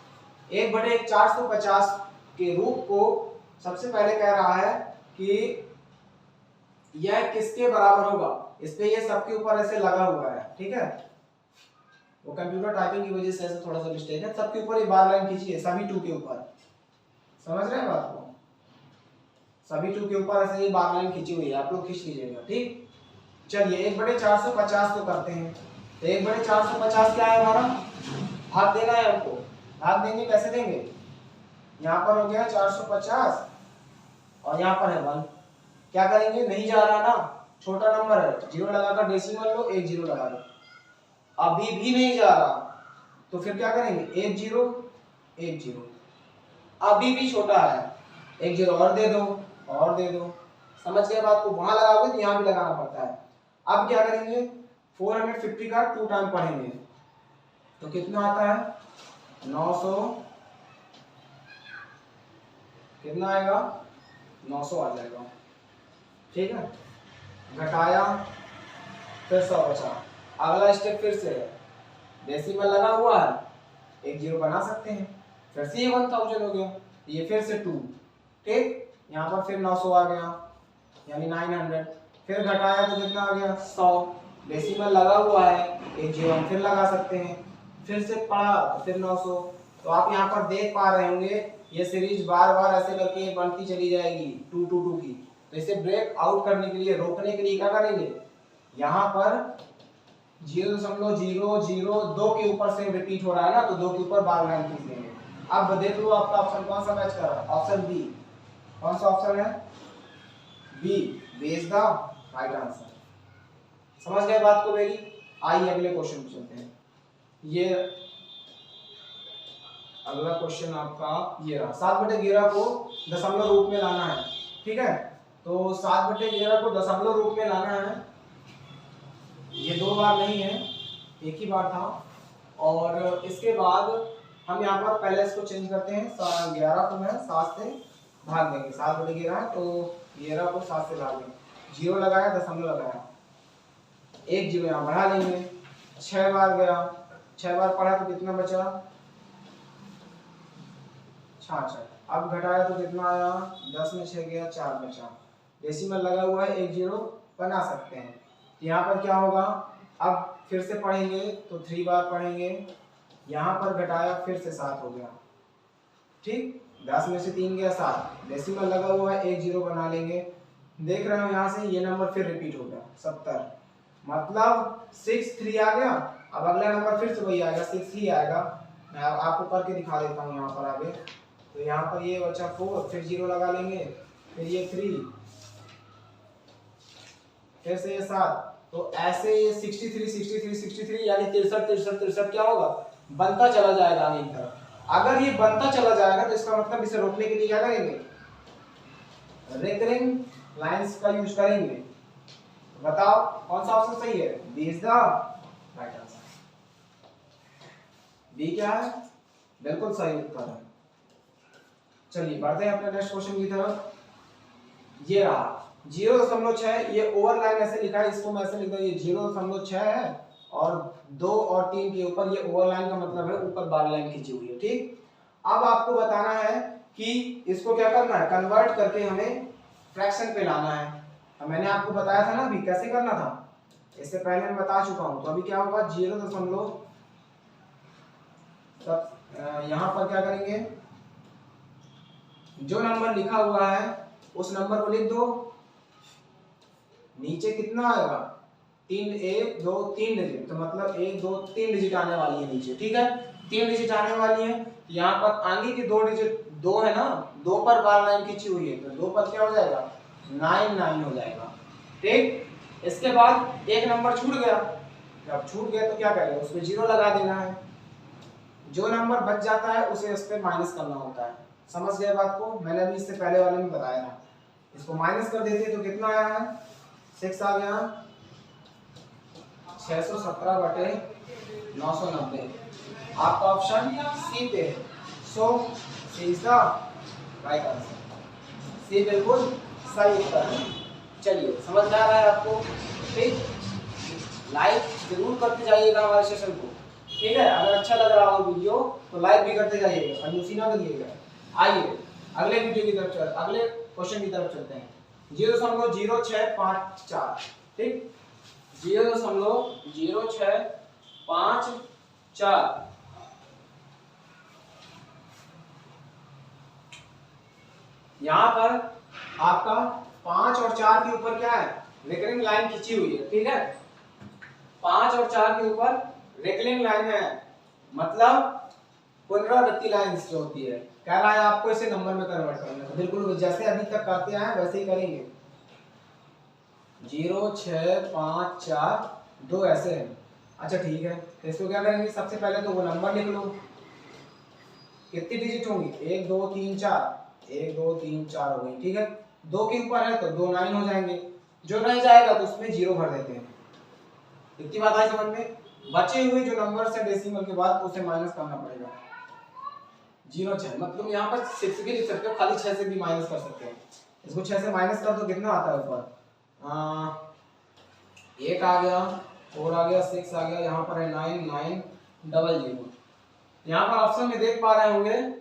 1/450 के रूप को सबसे पहले कह रहा है कि यह किसके बराबर होगा, इस पे ये सबके ऊपर ऐसे लगा हुआ है, ठीक है, वो कंप्यूटर टाइपिंग की वजह से ऐसे थोड़ा सा मिस्टेक है, सबके ऊपर एक बार लाइन खींचिए, सभी 2 के ऊपर, समझ रहे हैं बात को, सभी 2 के ऊपर ऐसे ये बार लाइन खींची हुई है, आप लोग खींच लीजिएगा, ठीक। चलिए 1/450 को करते हैं, तो 1/450 क्या है हमारा, भाग देना है हमको, भाग देंगे, कैसे देंगे, यहाँ पर हो गया 450 और यहाँ पर है 1, क्या करेंगे, नहीं जा रहा ना, छोटा नंबर है, 0 लगाकर डेसिमल लो, 1 0 लगा दो, अभी भी नहीं जा रहा, तो फिर क्या करेंगे 1 0 1 0, अभी भी छोटा है, 1 0 और दे दो और दे दो, समझ गए बात को, वहां लगाओगे तो यहाँ भी लगाना पड़ता है। अब क्या करेंगे 450 का 2 टाइम पढ़ेंगे, तो कितना आता है 900, कितना आएगा 900 आ जाएगा, ठीक है। घटाया फिर 100 बचा, अगला स्टेप फिर से डेसिमल लगा हुआ है, 1 0 बना सकते हैं, फिर से ये 1000 हो गया, ये फिर से 2, ठीक, यहाँ पर फिर 900 आ गया यानी 900, फिर घटाया तो कितना आ गया 100, डेसिमल लगा हुआ है, 1 0 हम फिर लगा सकते हैं, फिर से पढ़ा तो फिर 900, तो आप यहाँ पर देख पा रहे होंगे ये सीरीज बार बार ऐसे करके बढ़ती चली जाएगी 2 2 2 की, तो इसे ब्रेक आउट करने के लिए, रोकने के लिए क्या करेंगे, यहाँ पर 0.002 के ऊपर से रिपीट हो रहा है ना, तो 2 के ऊपर बार लाइन खींच देंगे। अब देख लो आपका ऑप्शन कौन सा मैच कर रहा है, ऑप्शन बी, कौन सा ऑप्शन है, B, B is the right answer. समझ गए बात को मेरी। आइए अगले क्वेश्चन पे चलते हैं, ये अगला क्वेश्चन आपका ये रहा, 7/11 को दशमलव रूप में लाना है, ठीक है, तो 7/11 को दशमलव रूप में लाना है, ये 2 बार नहीं है, एक ही बार था, और इसके बाद हम यहाँ पर पहले इसको चेंज करते हैं, 11 को मैं 7 से भाग देंगे, 7/11 तो 11 को 7 से भाग देंगे, 0 लगाया दशमलव लगाया, 1 0 यहाँ बढ़ा लेंगे, 6 बार गया, 6 बार पढ़ा तो कितना बचा 66, अब घटाया तो कितना आया 10 में 6 गया 4 बचा, डेसिमल लगा हुआ है, 1 0 बना सकते हैं, यहाँ पर क्या होगा, अब फिर से पढ़ेंगे तो 3 बार पढ़ेंगे, यहाँ पर घटाया फिर से 7 हो गया, ठीक, 10 में से 3 गया 7, डेसिमल लगा हुआ है, 1 0 बना लेंगे, देख रहे हो यहाँ से ये नंबर फिर रिपीट हो गया 70, मतलब 6 3 आ गया, अब अगला नंबर फिर से वही आएगा 6 ही आएगा, मैं आपको करके दिखा देता हूँ यहाँ पर आगे, तो यहाँ पर ये बचा 4, फिर 0 लगा लेंगे, फिर ये 3, फिर से ये 7, तो ऐसे ये 63 63 63 यानी 63 63 63 क्या होगा, बनता चला जाएगा आगे की तरफ। अगर ये बनता चला जाएगा तो इसका मतलब इसे रोकने के लिए क्या करेंगे, रिकरिंग लाइंस का यूज करेंगे, बताओ कौन सा ऑप्शन सही है? B is the right answer. B क्या है? बिल्कुल सही उत्तर है। चलिए बढ़ते हैं अपने नेक्स्ट क्वेश्चन की तरफ। ये रहा 0.6, ये ओवर लाइन ऐसे लिखा है, इसको मैं ऐसे लिखता हूँ, ये 0.6 है और 2 और 3 के ऊपर ये ओवर लाइन का मतलब है ऊपर बार लाइन खींची हुई है। ठीक, अब आपको बताना है कि इसको क्या करना है, कन्वर्ट करके हमें फ्रैक्शन पे लाना है। तो मैंने आपको बताया था ना अभी कैसे करना था, इससे पहले मैं बता चुका हूँ। तो अभी क्या होगा, 0. तब यहाँ पर क्या करेंगे, जो नंबर लिखा हुआ है उस नंबर को लिख दो, नीचे कितना आएगा 3, 1 2 3 डिजिट, तो मतलब 1 2 3 डिजिट आने वाली है नीचे। ठीक है, 3 डिजिट आने वाली है। यहाँ पर आगे की 2 डिजिट 2 है ना, 2 पर बार लाइन खींची हुई है, तो 2 पर क्या हो जाएगा 9 9 हो जाएगा। ठीक, इसके बाद एक नंबर छूट गया, जब छूट गया तो क्या करेंगे, उसमें 0 लगा देना है। जो नंबर बच जाता है उसे उस पर माइनस करना होता है। समझ गए बात को? मैंने अभी इससे पहले वाले में बताया था। इसको माइनस कर देते तो कितना आया है, 6 आ गया, 617/990। आपका ऑप्शन सी पे है, सो सी इज द राइट आंसर। सी बिल्कुल सही उत्तर है। चलिए समझ में आ रहा है आपको? ठीक, लाइक जरूर करते जाइएगा हमारे सेशन को। ठीक है, अगर अच्छा लग रहा हो वीडियो तो लाइक भी करते जाइएगा, कंजूसी ना करिएगा। आइए अगले वीडियो की तरफ अगले क्वेश्चन की तरफ चलते हैं। 0.0654। ठीक, 0.0654। यहाँ पर आपका 5 और 4 के ऊपर क्या है, रेकरिंग लाइन खींची हुई है। ठीक है, 5 और 4 के ऊपर रेकरिंग लाइन है, मतलब पुनरावृत्ति लाइंस जो होती है। कह रहा है आपको इसे नंबर में कन्वर्ट करना है, बिल्कुल जैसे अभी तक करते आए वैसे ही करेंगे। 0 6 5 4 2 ऐसे है। अच्छा ठीक है, तो इसको क्या करेंगे, सबसे पहले तो वो नंबर लिख लो, कितनी डिजिट होंगी, 1 2 3 4, 1 2 3 4 हो गई। ठीक है, 2 के ऊपर है तो 2 9 हो जाएंगे, जो रह जाएगा तो उसमें 0 भर देते हैं। इतनी बात आई समझ में? बचे हुए जो नंबर है डेसिमल के बाद उसे माइनस करना पड़ेगा। 0 6 मतलब यहाँ पर 6 भी लिख सकते हो, खाली 6 से भी माइनस कर सकते हैं। इसको 6 से माइनस कर दो, कितना आता है ऊपर, 8 आ गया, 4 आ गया, 6 आ गया, यहाँ पर है 9 9 00। यहाँ पर ऑप्शन में देख पा रहे होंगे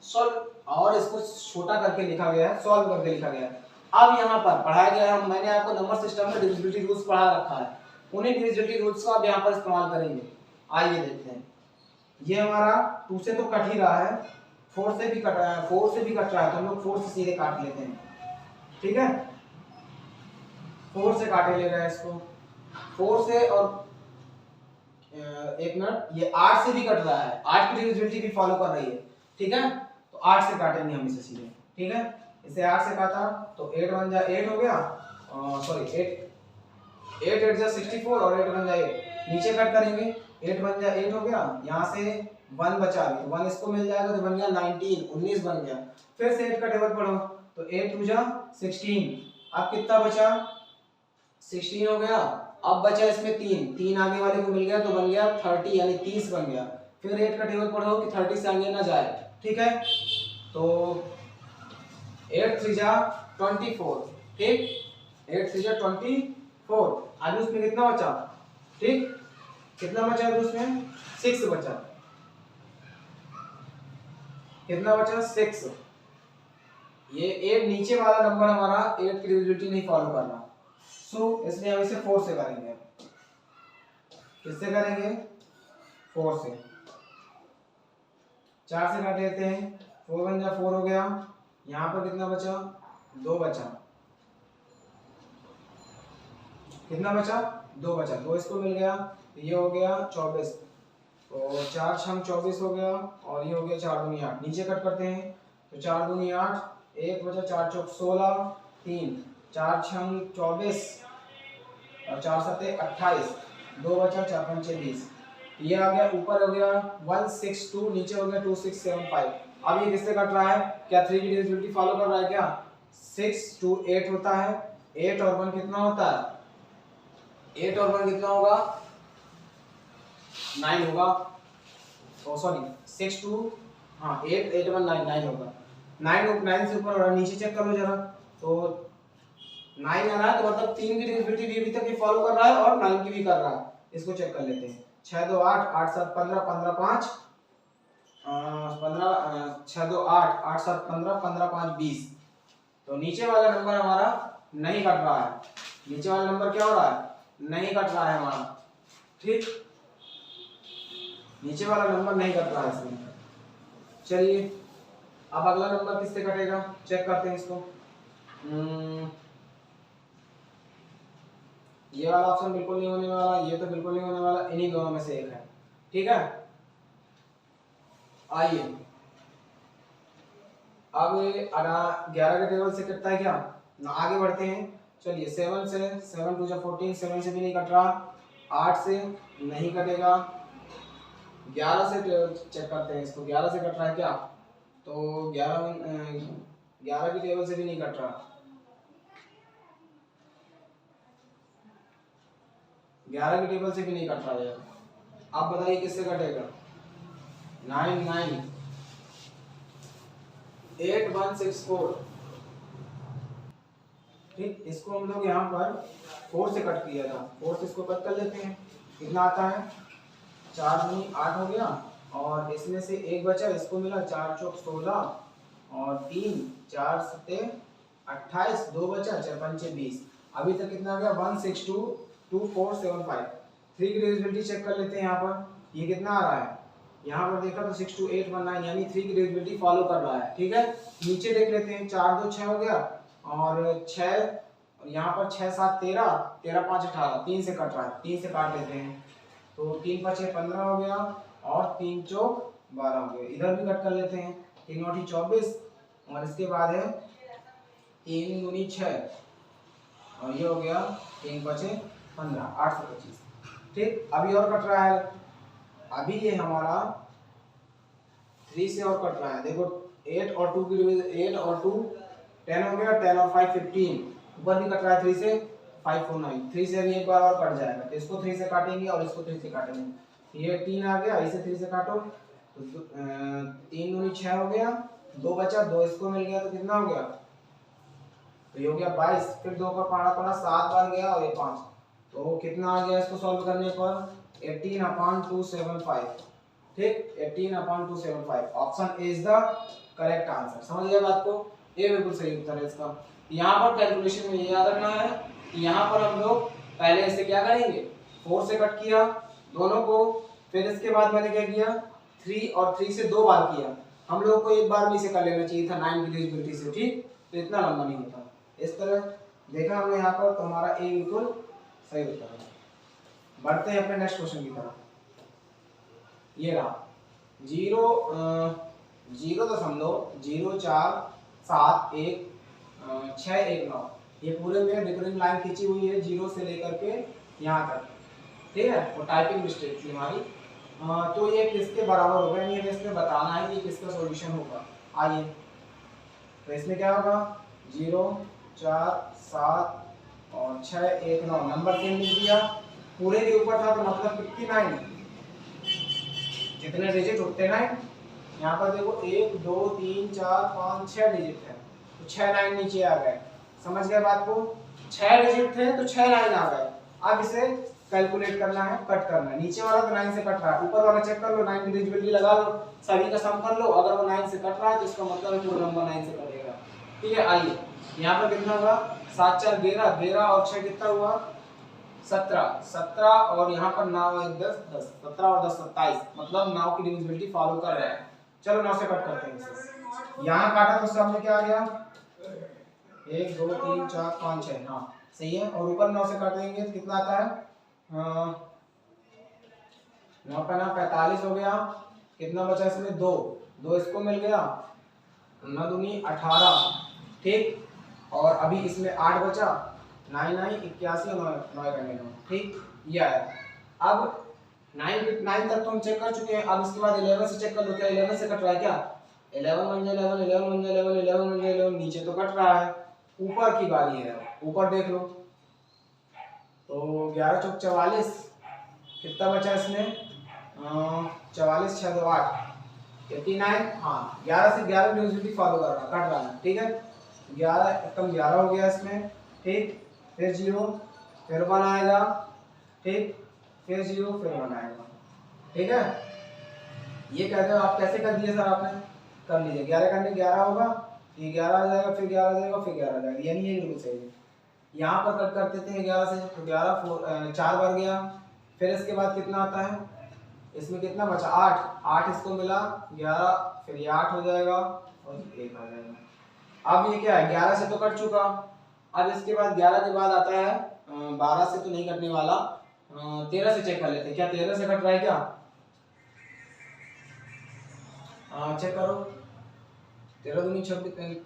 सॉल्व, और इसको छोटा करके लिखा गया है, सॉल्व करके लिखा गया है। अब यहाँ पर पढ़ाया गया है, मैंने आपको नंबर सिस्टम में डिविजिबिलिटी रूल्स पढ़ा रखा है, उन्हीं डिविजिबिलिटी रूल्स का अब यहाँ पर इस्तेमाल करेंगे। आइए देखते हैं। ये हमारा 2 से तो कट ही रहा है, 4 से भी कट रहा है, 4 से भी कट रहा है, तो हम लोग 4 से सीधे काट लेते हैं। ठीक है, 4 से काटे ले रहे हैं इसको, 4 से, और एक मिनट, ये 8 से भी कट रहा है, 8 की डिविजिबिलिटी भी फॉलो कर रही है। ठीक है, तो 8 से काटेंगे हम इसे सीधे। ठीक है, इसे 8 से काटा तो 8 1 जा 8 हो गया, सॉरी 8 8 जा 64 और 8 1 जा 8, नीचे कट करेंगे, 8 1 जा 8 हो गया, यहाँ से 1 बचा, तो 1 इसको मिल जाएगा तो बन गया 19 बन गया। फिर से 8 का टेबल पढ़ो तो 8 2 जा 16, अब कितना बचा, 16 हो गया। अब बचा इसमें 3 आगे वाले को मिल गया तो बन गया 30 यानी 30 बन गया। फिर 8 का टेबल पढ़ो कि 30 से आगे ना जाए। ठीक है, तो 8 3 जा 24, ठीक, 8 3 जा 24, आगे उसमें कितना बचा, ठीक, कितना बचा अभी उसमें, 6 बचा, कितना बचा 6। ये 8 नीचे वाला नंबर हमारा 8 की डिविजिबिलिटी नहीं फॉलो कर रहा, सो इसलिए हम इसे 4 से करेंगे। किससे करेंगे, 4 से। 4 से काट लेते हैं, 4 1 जा 4 हो गया, यहाँ पर कितना बचा, 2 बचा, कितना बचा, 2 बचा, 2 इसको मिल गया, तो ये हो गया 24, तो 4 6 24 हो गया, और ये हो गया 4 दूनी 8, नीचे कट करते हैं तो 4 दूनी 8, 1 बचा, 4 चौक 16, 3 4 6 24 और 4 7 28, 2 बचा, 4 5 20, ये आ गया, ऊपर हो गया 162, नीचे हो गया 2675। अब ये किससे कट रहा है, क्या 3 की डिविजिबिलिटी फॉलो कर रहा है क्या, 6 2 8 होता है, 8 और 1 कितना होता है? 8 और 1 कितना होगा? 9 होगा। ओ सॉरी 6 2, हाँ 8 8 1 9 9 होगा। 9 से ऊपर हो रहा है, नीचे चेक कर लो जरा। तो 9 आ रहा है तो मतलब 3 की डिविजिबिलिटी भी अभी तक ये फॉलो कर रहा है और 9 की भी कर रहा है। इसको चेक कर लेते हैं। 6 2 8 8 7 15 15 5 15 6 2 8 8 7 15 15 5 20। तो नीचे वाला नंबर हमारा नहीं कट रहा है। नीचे वाला नंबर क्या हो रहा है? नहीं कट रहा है हमारा। ठीक, नीचे वाला नंबर नहीं कट रहा है इसमें। चलिए अब अगला नंबर किससे कटेगा चेक करते हैं इसको। ये वाला ऑप्शन बिल्कुल नहीं होने वाला, ये तो बिल्कुल नहीं होने वाला, इन्हीं दोनों में से एक है। ठीक है, आइए अब 11 के टेबल से कटता है क्या ना, आगे बढ़ते हैं। चलिए 7 से 7 2 14, 7 से भी नहीं कट रहा, 8 से नहीं कटेगा, 11 से चेक करते हैं इसको। 11 से कट रहा है क्या? तो 11 की टेबल से भी नहीं कट रहा, 11 की टेबल से भी नहीं कट रहा है। आप बताइए किससे कटेगा? 9 9 8 1 6 4। ठीक, इसको हम लोग यहाँ पर 4 से कट किया था, 4 से इसको कट कर लेते हैं। कितना आता है? 4 दूनी 8 हो गया और इसमें से एक बचा, इसको मिला 4 चौक 16 और 3 4 सत्ते 28, 2 बचा 4 पंचे 20। अभी तक कितना आ गया? 1 6 2 2 4 7 5। 3 की डिविजिबिलिटी चेक कर लेते हैं। यहाँ पर ये कितना आ रहा है? यहाँ पर देखा तो 6 2 8 1 9, यानी 3 की डिविजिबिलिटी फॉलो कर रहा है। ठीक है, नीचे देख लेते हैं। 4 2 6 हो गया और 6 और यहाँ पर 6 7 13 13 5 18, 3 से कट रहा है, 3 से काट लेते हैं। तो 3 5 6 15 हो गया और 3 चौक 12 हो गया। इधर भी कट कर लेते हैं। 3 8 24 और इसके बाद है 3 दूनी 6 और ये हो गया 3 5 15 8 से 25। ठीक, अभी और कट रहा है। अभी ये हमारा 3 से और कट रहा है। देखो 8 और 2 की डिवीजन, 8 और 2 10 हो गया, 10 और 5 15। ऊपर भी कट रहा है 3 से 5 4 9। 3 से अभी एक बार और कट जाएगा, तो इसको 3 से काटेंगे और इसको 3 से काटेंगे। ये 3 आ गया, इसे 3 से काटो तो 3 दूनी 6 हो गया, 2 बचा, 2 इसको मिल गया तो कितना हो गया? तो ये हो गया 22। फिर 2 का पारा पड़ा 7 बार गया और ये 5, तो कितना आ गया इसको सॉल्व करने पर? 18/275। ठीक, 18/275 option A is the correct answer. समझ गए बात को? ये बिल्कुल सही उत्तर है इसका। यहाँ पर कैलकुलेशन में ये याद रखना है कि यहाँ पर हम लोग पहले इसे क्या करेंगे? 4 से कट किया दोनों को, फिर इसके बाद मैंने क्या किया? 3 और 3 से 2 बार किया। हम लोग को एक बार में इसे कर लेना चाहिए था 9 की डिविजिबिलिटी से। ठीक, तो इतना लंबा नहीं होता। इस तरह देखा हमने यहाँ पर, तो हमारा ए बिल्कुल सही उत्तर है। बढ़ते हैं अपने नेक्स्ट क्वेश्चन की तरफ। ये रहा 0.0471 ये पूरे में डिफरेंट लाइन खींची हुई है 0 से लेकर के यहाँ तक। ठीक है, और टाइपिंग मिस्टेक थी हमारी। तो ये किसके बराबर होगा, यानी हमें इसमें बताना है कि किसका सॉल्यूशन होगा। आइए, तो इसमें क्या होगा? 0 4 7 और 6 1 9, नंबर सेम लिख दिया। पूरे के ऊपर था तो मतलब 59, कितने डिजिट उठते हैं? यहाँ पर देखो 1 2 3 4 5 6 डिजिट है, तो 6 9 नीचे आ गए। समझ गए बात को? 6 डिजिट थे तो 6 9 आ गए। अब इसे कैलकुलेट करना है, कट करना है। नीचे वाला तो 9 से कट रहा है, ऊपर वाला चेक कर लो, 9 की डिविजिबिलिटी लगा लो, सभी का सम कर लो। अगर वो 9 से कट रहा है तो इसका मतलब है वो नंबर 9 से कटेगा। ठीक है, आइए यहाँ पर कितना हुआ? 7 4 11 11 और 6 कितना हुआ? 17 17 और यहाँ पर 9 1 10 10, 17 और 10 27, मतलब 9 की डिविजिबिलिटी फॉलो कर रहे हैं। चलो 9 से कट करते हैं इसे। यहाँ काटा तो सब में क्या आ गया? 1 2 3 4 5 6, हाँ सही है। और ऊपर 9 से काटेंगे तो कितना आता है? 9 का 9 45 हो गया। कितना बचा इसमें? 2 2 इसको मिल गया, 9 दूनी 18। ठीक, और अभी इसमें 8 बचा, 9 9 81 और 9 का 9। ठीक, ये आया। अब 9 तक तो हम चेक कर चुके हैं। अब इसके बाद 11 से चेक कर लो, क्या 11 से कट रहा है क्या? 11 1 11 11 1 11 11 1 11, नीचे तो कट रहा है। ऊपर की बारी है, ऊपर देख लो। तो 11 चौक 44, कितना बचा इसमें? 44 6 2 8, 89। हाँ 11 से 11 डिविजिबिलिटी फॉलो कर रहा, कट रहा है, ठीक है। 11 एकदम 11 हो गया इसमें, ठीक। फिर 0, फिर 1 आएगा, ठीक। फिर 0, फिर 1 आएगा, ठीक है। ये कहते हो आप कैसे कर दिए सर आपने? कर लीजिए, 11 करने 11 होगा, ये 11 आ जाएगा, फिर 11 आ जाएगा, फिर 11 आ जाएगा, यानी ये बिल्कुल सही है। यहाँ पर कट कर देते हैं 11 से, तो 11 4 बार गया। फिर इसके बाद कितना आता है? इसमें कितना बचा? 8। 8 इसको मिला 11, फिर ये 8 हो जाएगा और 1 आ जाएगा। अब ये क्या है? 11 से तो कट चुका। अब इसके बाद 11 के बाद आता है 12 से तो नहीं कटने वाला, 13 से चेक कर लेते हैं। क्या 13 से कट रहा है क्या? चेक करो। 13 दूनी 26,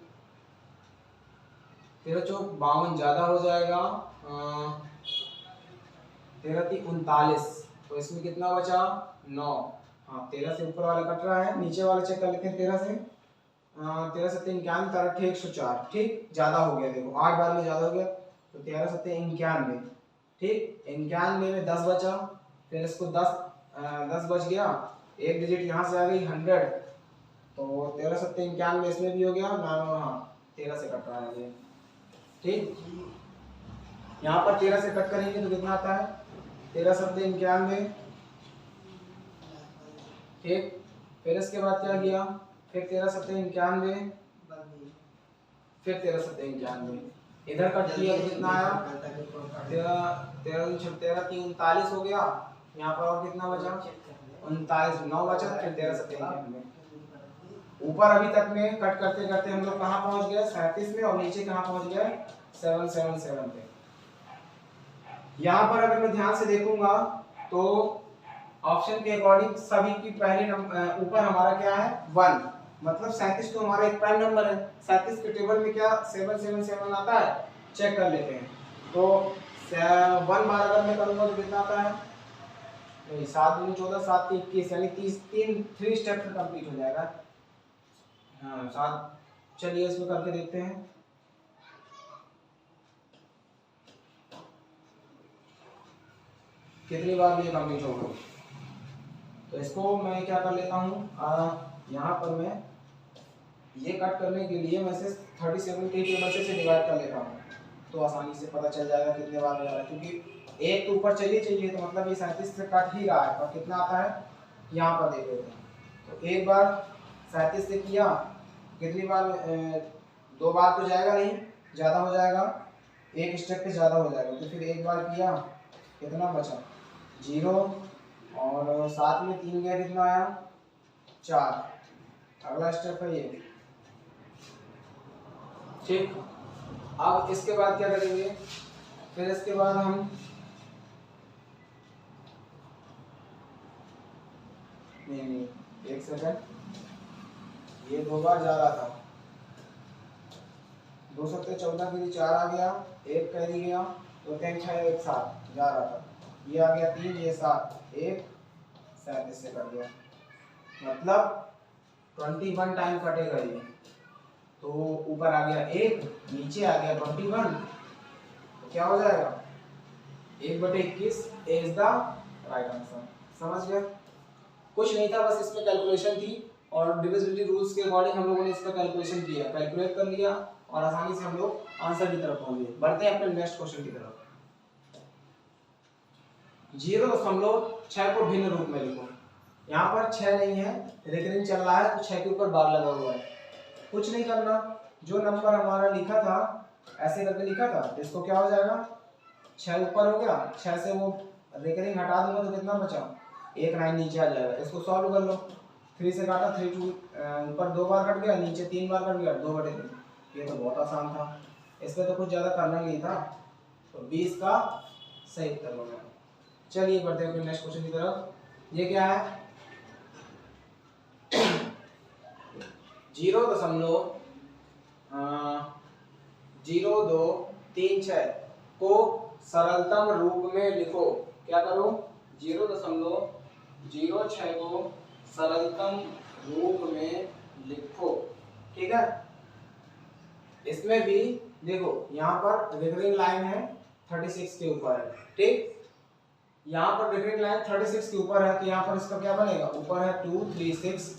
13 चौक 52 ज्यादा हो जाएगा, 13 3 39, तो इसमें कितना बचा? 9। हाँ 13 से ऊपर वाला कट रहा है, नीचे वाला चेक कर लेते हैं। 13 से 13 7 91, 13 104, ठीक। ज्यादा हो गया, देखो 8 बार में ज्यादा हो गया, तो 13 7 91, ठीक। 91 में 10 बचा, फिर इसको 10 बच गया, एक डिजिट यहाँ से आ गई 100, तो 13 7 91 इसमें भी हो गया 9। हाँ 13 से कट रहा है ये, ठीक। यहाँ पर 13 से कट करेंगे तो कितना आता है? 13 7 91, ठीक। फिर इसके बाद क्या किया? फिर 13 7 91, फिर 13 7 91, इधर कट किया तो कितना आया? 13 3 39 हो गया। यहाँ पर और कितना बचा? 39, 9 बचा, फिर 13 7 91। ऊपर अभी तक में कट करते करते हम लोग कहाँ पहुंच गए? 37 में, और नीचे कहाँ पहुंच गए? 777 पे। यहाँ पर अगर मैं ध्यान से देखूंगा तो ऑप्शन के अकॉर्डिंग सभी की पहले नंबर ऊपर हमारा क्या है? 1, मतलब 37 तो हमारा एक प्राइम नंबर है। 37 के टेबल में क्या 777 आता है? चेक कर लेते हैं। तो 1 बार अगर मैं करूंगा तो कितना आता है? 7 दूनी 14, 7 3 21, यानी 3 स्टेप में कंप्लीट हो जाएगा। हाँ 7। चलिए इसमें करके देखते हैं। कितनी बार ये कंप्लीट होगा? तो इसको मैं क्या कर लेता हूँ, यहाँ पर मैं ये कट करने के लिए मैं से 37 के टेबल से डिवाइड कर लेता हूँ, तो आसानी से पता चल जाएगा कितने बार हो जा रहा है। क्योंकि एक तो ऊपर चाहिए, तो मतलब ये 37 से कट ही रहा है, और कितना आता है यहाँ पर देख लेते हैं। तो एक बार 37 से किया, कितनी बार? 2 बार तो जाएगा नहीं, ज़्यादा हो जाएगा, एक स्टेप पे ज़्यादा हो जाएगा। तो फिर एक बार किया, कितना बचा? 0, और 7 में 3 गया, कितना आया? 4। अगला स्टेप है ये, ठीक। अब इसके बाद क्या करेंगे? फिर इसके बाद हम नहीं, एक सेकंड, ये 2 बार जा रहा था, 2 सत्ते 14 के लिए 4 आ गया, एक कैरी गया, 2 3 6 1 7 जा रहा था, ये आ गया 3, ये 7, 1 37 से कट गया, मतलब 21 टाइम कटेगा ये। तो ऊपर आ गया 1, नीचे आ गया 21, तो क्या हो जाएगा? 1/21 इज द राइट आंसर। समझ गए? कुछ नहीं था, बस इसमें कैलकुलेशन थी, और डिविजिबिलिटी रूल्स के अकॉर्डिंग हम लोगों ने इसका कैलकुलेशन किया, कैलकुलेट कर लिया, और आसानी से हम लोग आंसर की तरफ पहुंच गए। बढ़ते हैं अपने नेक्स्ट क्वेश्चन की तरफ। 0.6 को भिन्न रूप में लिखो। यहाँ पर 6 नहीं है, रिकरिंग चल रहा है, तो 6 के ऊपर बार लगा हुआ है। कुछ नहीं करना, जो नंबर हमारा लिखा था ऐसे करके लिखा था, तो इसको क्या हो जाएगा? 6 ऊपर हो गया, 6 से वो रिकरिंग हटा दूंगा तो कितना बचा? 1 9 नीचे आ जाएगा। इसको सॉल्व कर लो। 3 से काटा, 3 2, ऊपर 2 बार कट गया, नीचे 3 बार कट गया, 2/3। ये तो बहुत आसान था, इसमें तो कुछ ज़्यादा करना नहीं था, तो 20 का सही उत्तर हो गया। चलिए बढ़ते हैं नेक्स्ट क्वेश्चन की तरफ। ये क्या है? 0.0236 को सरलतम रूप में लिखो। क्या करो? 0.06 को सरलतम रूप में लिखो, ठीक है। इसमें भी देखो यहाँ पर रिकरिंग लाइन है 36 के ऊपर है, ठीक। यहाँ पर रिकरिंग लाइन 36 के ऊपर है, तो यहाँ पर इसका क्या बनेगा, ऊपर है 236,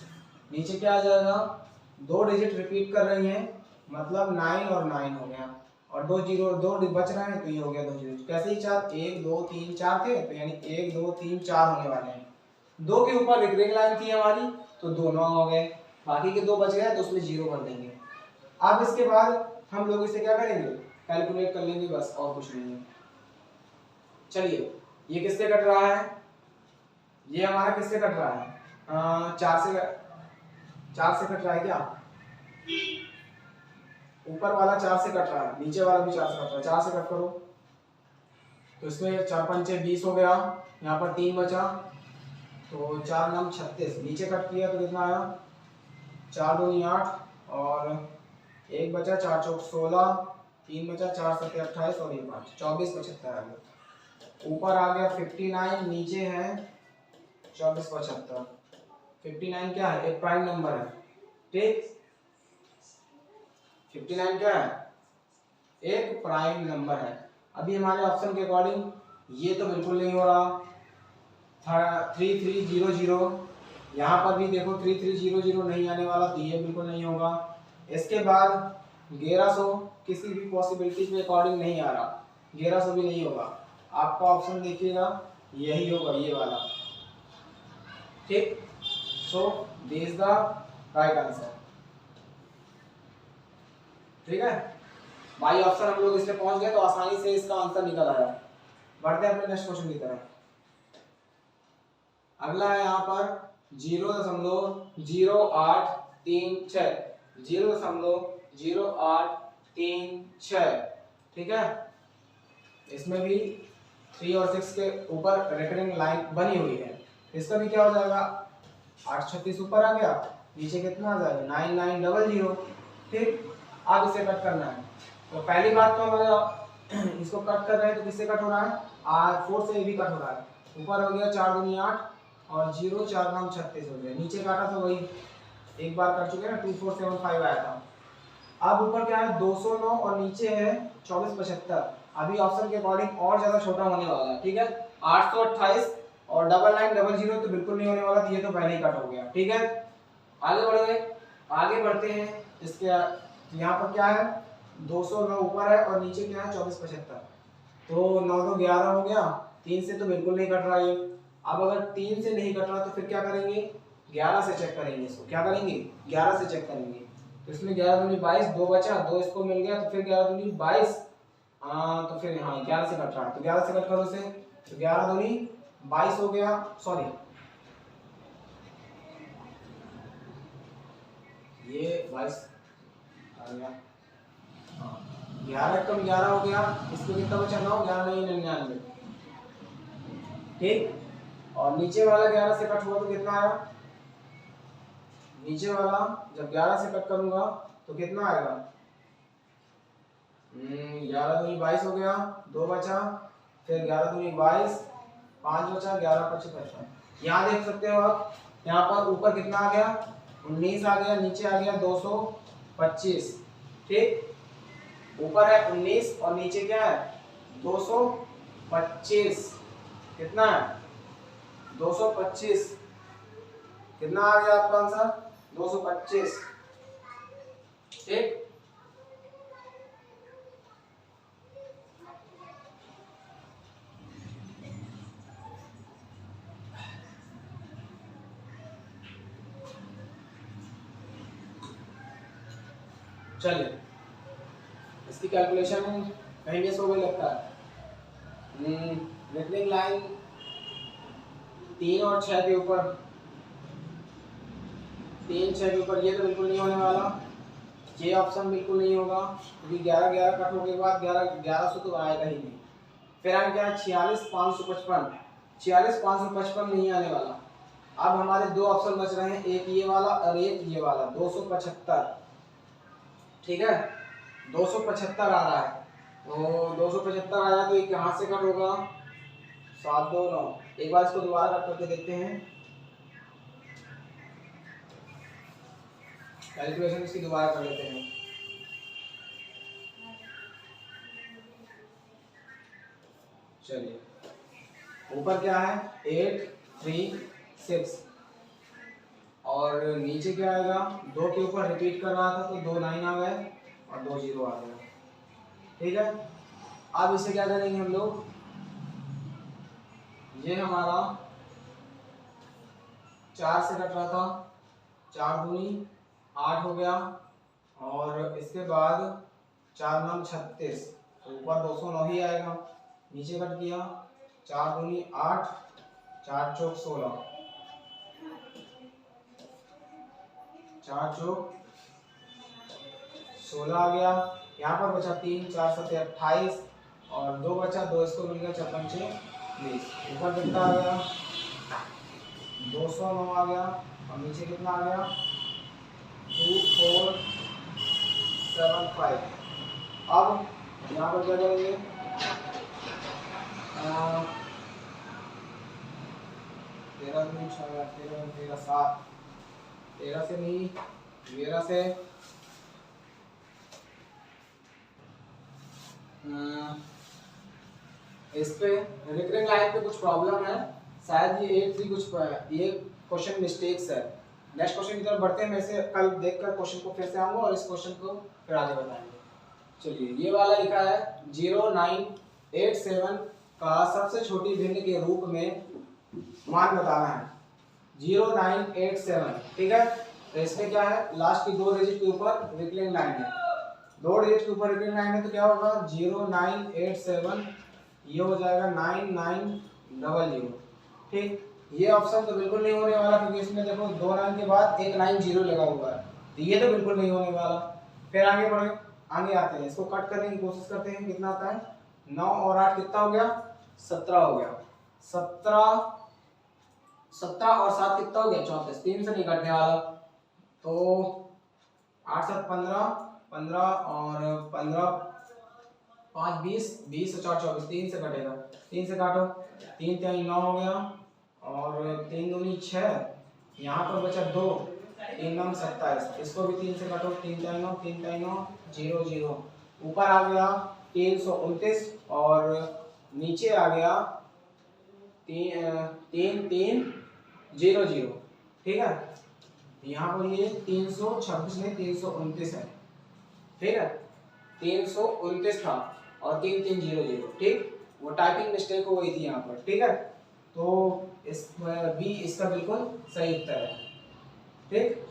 नीचे क्या आ जाएगा, 2 डिजिट रिपीट कर रही हैं, मतलब 9 और 9 हो गया, और 2 जीरो 2 बच रहे हैं, तो ये हो गया 2 जीरो। कैसे ही 4, 1 2 3 4 थे, तो यानी 1 2 3 4 होने वाले हैं। 2 के ऊपर रिकरिंग लाइन थी हमारी, तो 2 9 हो गए, बाकी के 2 बच गए, तो उसमें 0 कर देंगे। अब इसके बाद हम लोग इसे क्या करेंगे, कैलकुलेट कर लेंगे, बस और कुछ नहीं है। चलिए, ये किससे कट रहा है, ये हमारा किससे कट रहा है, 4 से कट रहा है क्या, ऊपर वाला 4 से कट रहा है, नीचे वाला भी 4 से कट रहा है, 4 से कट करो, तो इसमें 4 पंचे 20 हो गया, यहाँ पर 3 बचा, तो 4 9 36, नीचे कट किया तो कितना आया, 4 2 8 और 1 बचा, 4 चौक 16, 3 बचा, 4 7 28 और ये 5 24 75 आ गया। ऊपर आ गया 59, नीचे है 24 75। 59 क्या है, एक प्राइम नंबर है, ठीक। 59 क्या है, एक प्राइम नंबर है। अभी हमारे ऑप्शन के अकॉर्डिंग ये तो बिल्कुल नहीं हो रहा, 3300, यहाँ पर भी देखो 3300 नहीं आने वाला, तो ये बिल्कुल नहीं होगा। इसके बाद 1100 किसी भी पॉसिबिलिटी के अकॉर्डिंग नहीं आ रहा, 1100 भी नहीं होगा। आपका ऑप्शन देखिएगा यही होगा, ये वाला, ठीक। So this is the right answer, ठीक है भाई। ऑप्शन हम लोग इसमें पहुंच गए, तो आसानी से इसका आंसर निकल आया। बढ़ते हैं अपने नेक्स्ट क्वेश्चन की तरफ। अगला है यहाँ पर 0.0836, 0.0836, ठीक है। इसमें भी 3 और 6 के ऊपर रिकरिंग लाइन बनी हुई है, इसका भी क्या हो जाएगा, 836 ऊपर आ गया, नीचे कितना आ जाएगा, 9900, ठीक। अब इसे कट करना है, तो पहली बात तो हमारा इसको कट कर रहे हैं, तो किससे कट हो रहा है, 4 से भी कट हो रहा है। ऊपर हो गया 4 दूनी 8 और 0 4 9 36 हो गया, नीचे काटा तो वही एक बार कर चुके हैं ना, 2475 आया था। अब ऊपर क्या है 209 और नीचे है 2475। अभी ऑप्शन के अकॉर्डिंग और ज्यादा छोटा होने वाला है, ठीक है। 828 और 9900 तो बिल्कुल नहीं होने वाला, तो ये तो पहले ही कट हो गया, ठीक है। आगे बढ़े, आगे बढ़ते हैं। इसके यहाँ पर क्या है, 209 ऊपर है और नीचे क्या है 2475, तो 9 तो 11 हो गया, 3 से तो बिल्कुल नहीं कट रहा ये। अब अगर 3 से नहीं कट रहा तो फिर क्या करेंगे, 11 से चेक करेंगे इसको, क्या करेंगे 11 से चेक करेंगे। तो इसमें 11 दूनी 22, 2 बचा, 2 इसको मिल गया, तो फिर 11 दूनी 22, तो फिर हाँ 11 से कट रहा है, तो 11 से कट करो इसे, तो 11 दूनी 22 हो गया, सॉरी ये 22 आ गया, 11 कम 11 हो गया, इसमें कितना बचा 9, 11 नहीं 99, ठीक। और नीचे वाला 11 से कट हुआ तो कितना आया, नीचे वाला जब 11 से कट करूंगा तो कितना आएगा, 11 दूनी 22 हो गया, 2 बचा, फिर 11 दूनी 22, 5 बचा, 11 5 55। यहाँ देख सकते हो आप, यहाँ पर ऊपर कितना आ गया 19 आ गया, नीचे आ गया 225, ठीक। ऊपर है 19 और नीचे क्या है 225, कितना है 225, कितना आ गया आपका आंसर 225, ठीक। चलिए इसकी कैलकुलेशन कहीं मिस हो गई लगता है। रिकरिंग लाइन 3 और 6 के ऊपर, 3 6 के ऊपर ये तो बिल्कुल नहीं होने वाला, ये ऑप्शन बिल्कुल नहीं होगा, क्योंकि 11 11 कट होने के बाद 1100 तो आएगा ही नहीं। फिर आगे क्या है 46 555, 46 555 नहीं आने वाला। अब हमारे दो ऑप्शन बच रहे हैं, एक ये वाला और एक ये वाला, 275, ठीक है। 275 आ रहा है, तो 275 आया तो ये कहाँ से कट होगा, 7 2 9। एक बार इसको दोबारा कट करके देखते हैं, कैलकुलेशन इसकी दोबारा कर लेते हैं। चलिए ऊपर क्या है 8 3 6 और नीचे क्या आएगा, 2 के ऊपर रिपीट कर रहा था तो 2 9 आ गए और 2 0 आ गया। ठीक है, अब इसे क्या करेंगे हम लोग, ये हमारा 4 से कट रहा था, 4 दूनी 8 हो गया और इसके बाद 4 9 36 तो ऊपर 209 ही आएगा, नीचे कट किया 4 दूनी 8 4 चौक 16 4 चौक 16 आ गया। यहाँ पर बचा 3 4 7 28 और 2 बचा, 2 इसको मिल गया 4 5 20। ऊपर कितना आ गया 209 आ गया और नीचे कितना आ गया 2475। अब यहाँ पर क्या करेंगे, 13 7 13 से नहीं 13 से इस पे रिकरिंग लाइन पे कुछ प्रॉब्लम है, शायद ये 8 3 कुछ ये क्वेश्चन मिस्टेक्स है। नेक्स्ट क्वेश्चन की तरफ बढ़ते हैं, मैं इसे कल देखकर क्वेश्चन को फिर से आऊंगा और इस क्वेश्चन को फिर आगे बताएंगे। चलिए ये वाला लिखा है 0987 का सबसे छोटी भिन्न के रूप में मान बताना है। 0987 ठीक है, तो इसमें क्या है लास्ट की 2 डिजिट के ऊपर रिकरिंग लाइन है, 2 डिजिट के ऊपर रिकरिंग लाइन है तो क्या होगा 0987 ये हो जाएगा 9900। ठीक, ये ऑप्शन तो बिल्कुल नहीं होने वाला क्योंकि इसमें देखो 2 9 के बाद एक 9 0 लगा हुआ है, तो ये तो बिल्कुल नहीं होने वाला। फिर आगे बढ़े, आगे आते हैं, इसको कट करने की कोशिश करते हैं, कितना आता है 9 और 8 कितना हो गया 17 हो गया, 17 और 7 कितना हो गया 34, 3 से नहीं कटने वाला तो 8 7 15 और 15 5 20 और 4 24, 3 से कटेगा, 3 से काटो, 3 3 9 हो गया और 3 दूनी 6, यहाँ पर बचा 2 3 9 27, इसको भी 3 से काटो, 3 3 9 3 3 9 0 0, ऊपर आ गया 329 और नीचे आ गया 3 3 0 0। ठीक है, यहाँ पर ये 326 नहीं 329 है। ठीक है, 329 था और 3 3 0 0। ठीक, वो टाइपिंग मिस्टेक हो गई थी यहाँ पर। ठीक है, तो इस बी इसका बिल्कुल सही उत्तर है। ठीक,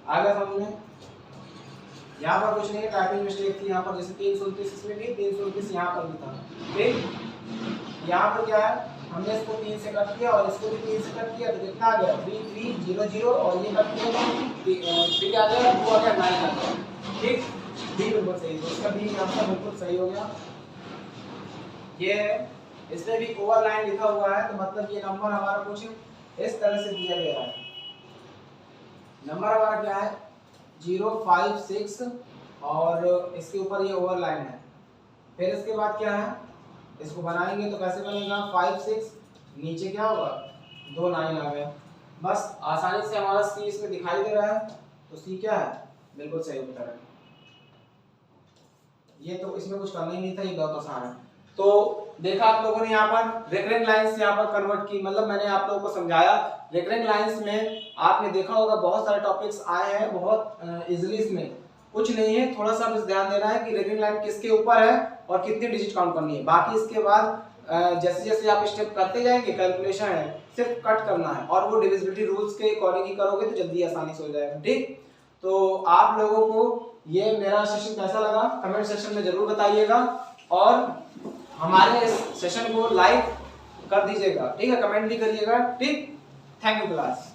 आगे समझ में, यहाँ पर कुछ नहीं है, टाइपिंग मिस्टेक थी यहाँ पर, जैसे 329 इसमें भी 329 यहाँ पर भी था। ठीक, यहाँ पर क्या है हमने इसको 3 से कट किया और इसको भी 3 से कट किया तो कितना आ गया 3 3 0 0 और ये कट किया तो 3 आ गया 2 आ गया 9 आ गया। ठीक, बी बिल्कुल सही, तो इसका बी आंसर बिल्कुल सही हो गया। ये इसमें भी ओवर लाइन लिखा हुआ है तो मतलब ये नंबर हमारा कुछ इस तरह से दिया गया है। नंबर हमारा क्या है 056 और इसके ऊपर ये ओवर लाइन है। फिर इसके बाद क्या है, इसको बनाएंगे तो कैसे बनेगा 5 6 नीचे क्या होगा 2 9 आ गया। बस आसानी से हमारा सी इसमें दिखाई दे रहा है, तो सी क्या है बिल्कुल सही उत्तर है। ये तो इसमें कुछ करना ही नहीं था, ये बहुत आसान है। तो देखा आप लोगों ने यहाँ पर रिकरिंग लाइंस यहाँ पर कन्वर्ट की, मतलब मैंने आप लोगों को समझाया। रिकरिंग लाइंस में आपने देखा होगा बहुत सारे टॉपिक्स आए हैं बहुत इजीली, इसमें कुछ नहीं है, थोड़ा सा बस ध्यान देना है कि रिकरिंग लाइन किसके ऊपर है और कितनी डिजिट काउंट करनी है। बाकी इसके बाद जैसे जैसे आप स्टेप करते जाएंगे कैलकुलेशन है, सिर्फ कट करना है और वो डिविजिबिलिटी रूल्स के अकॉर्डिंग ही करोगे तो जल्दी आसानी से हो जाएगा। ठीक, तो आप लोगों को ये मेरा सेशन कैसा लगा कमेंट सेक्शन में जरूर बताइएगा और हमारे इस सेशन को लाइक कर दीजिएगा। ठीक है, कमेंट भी करिएगा। ठीक, थैंक यू क्लास।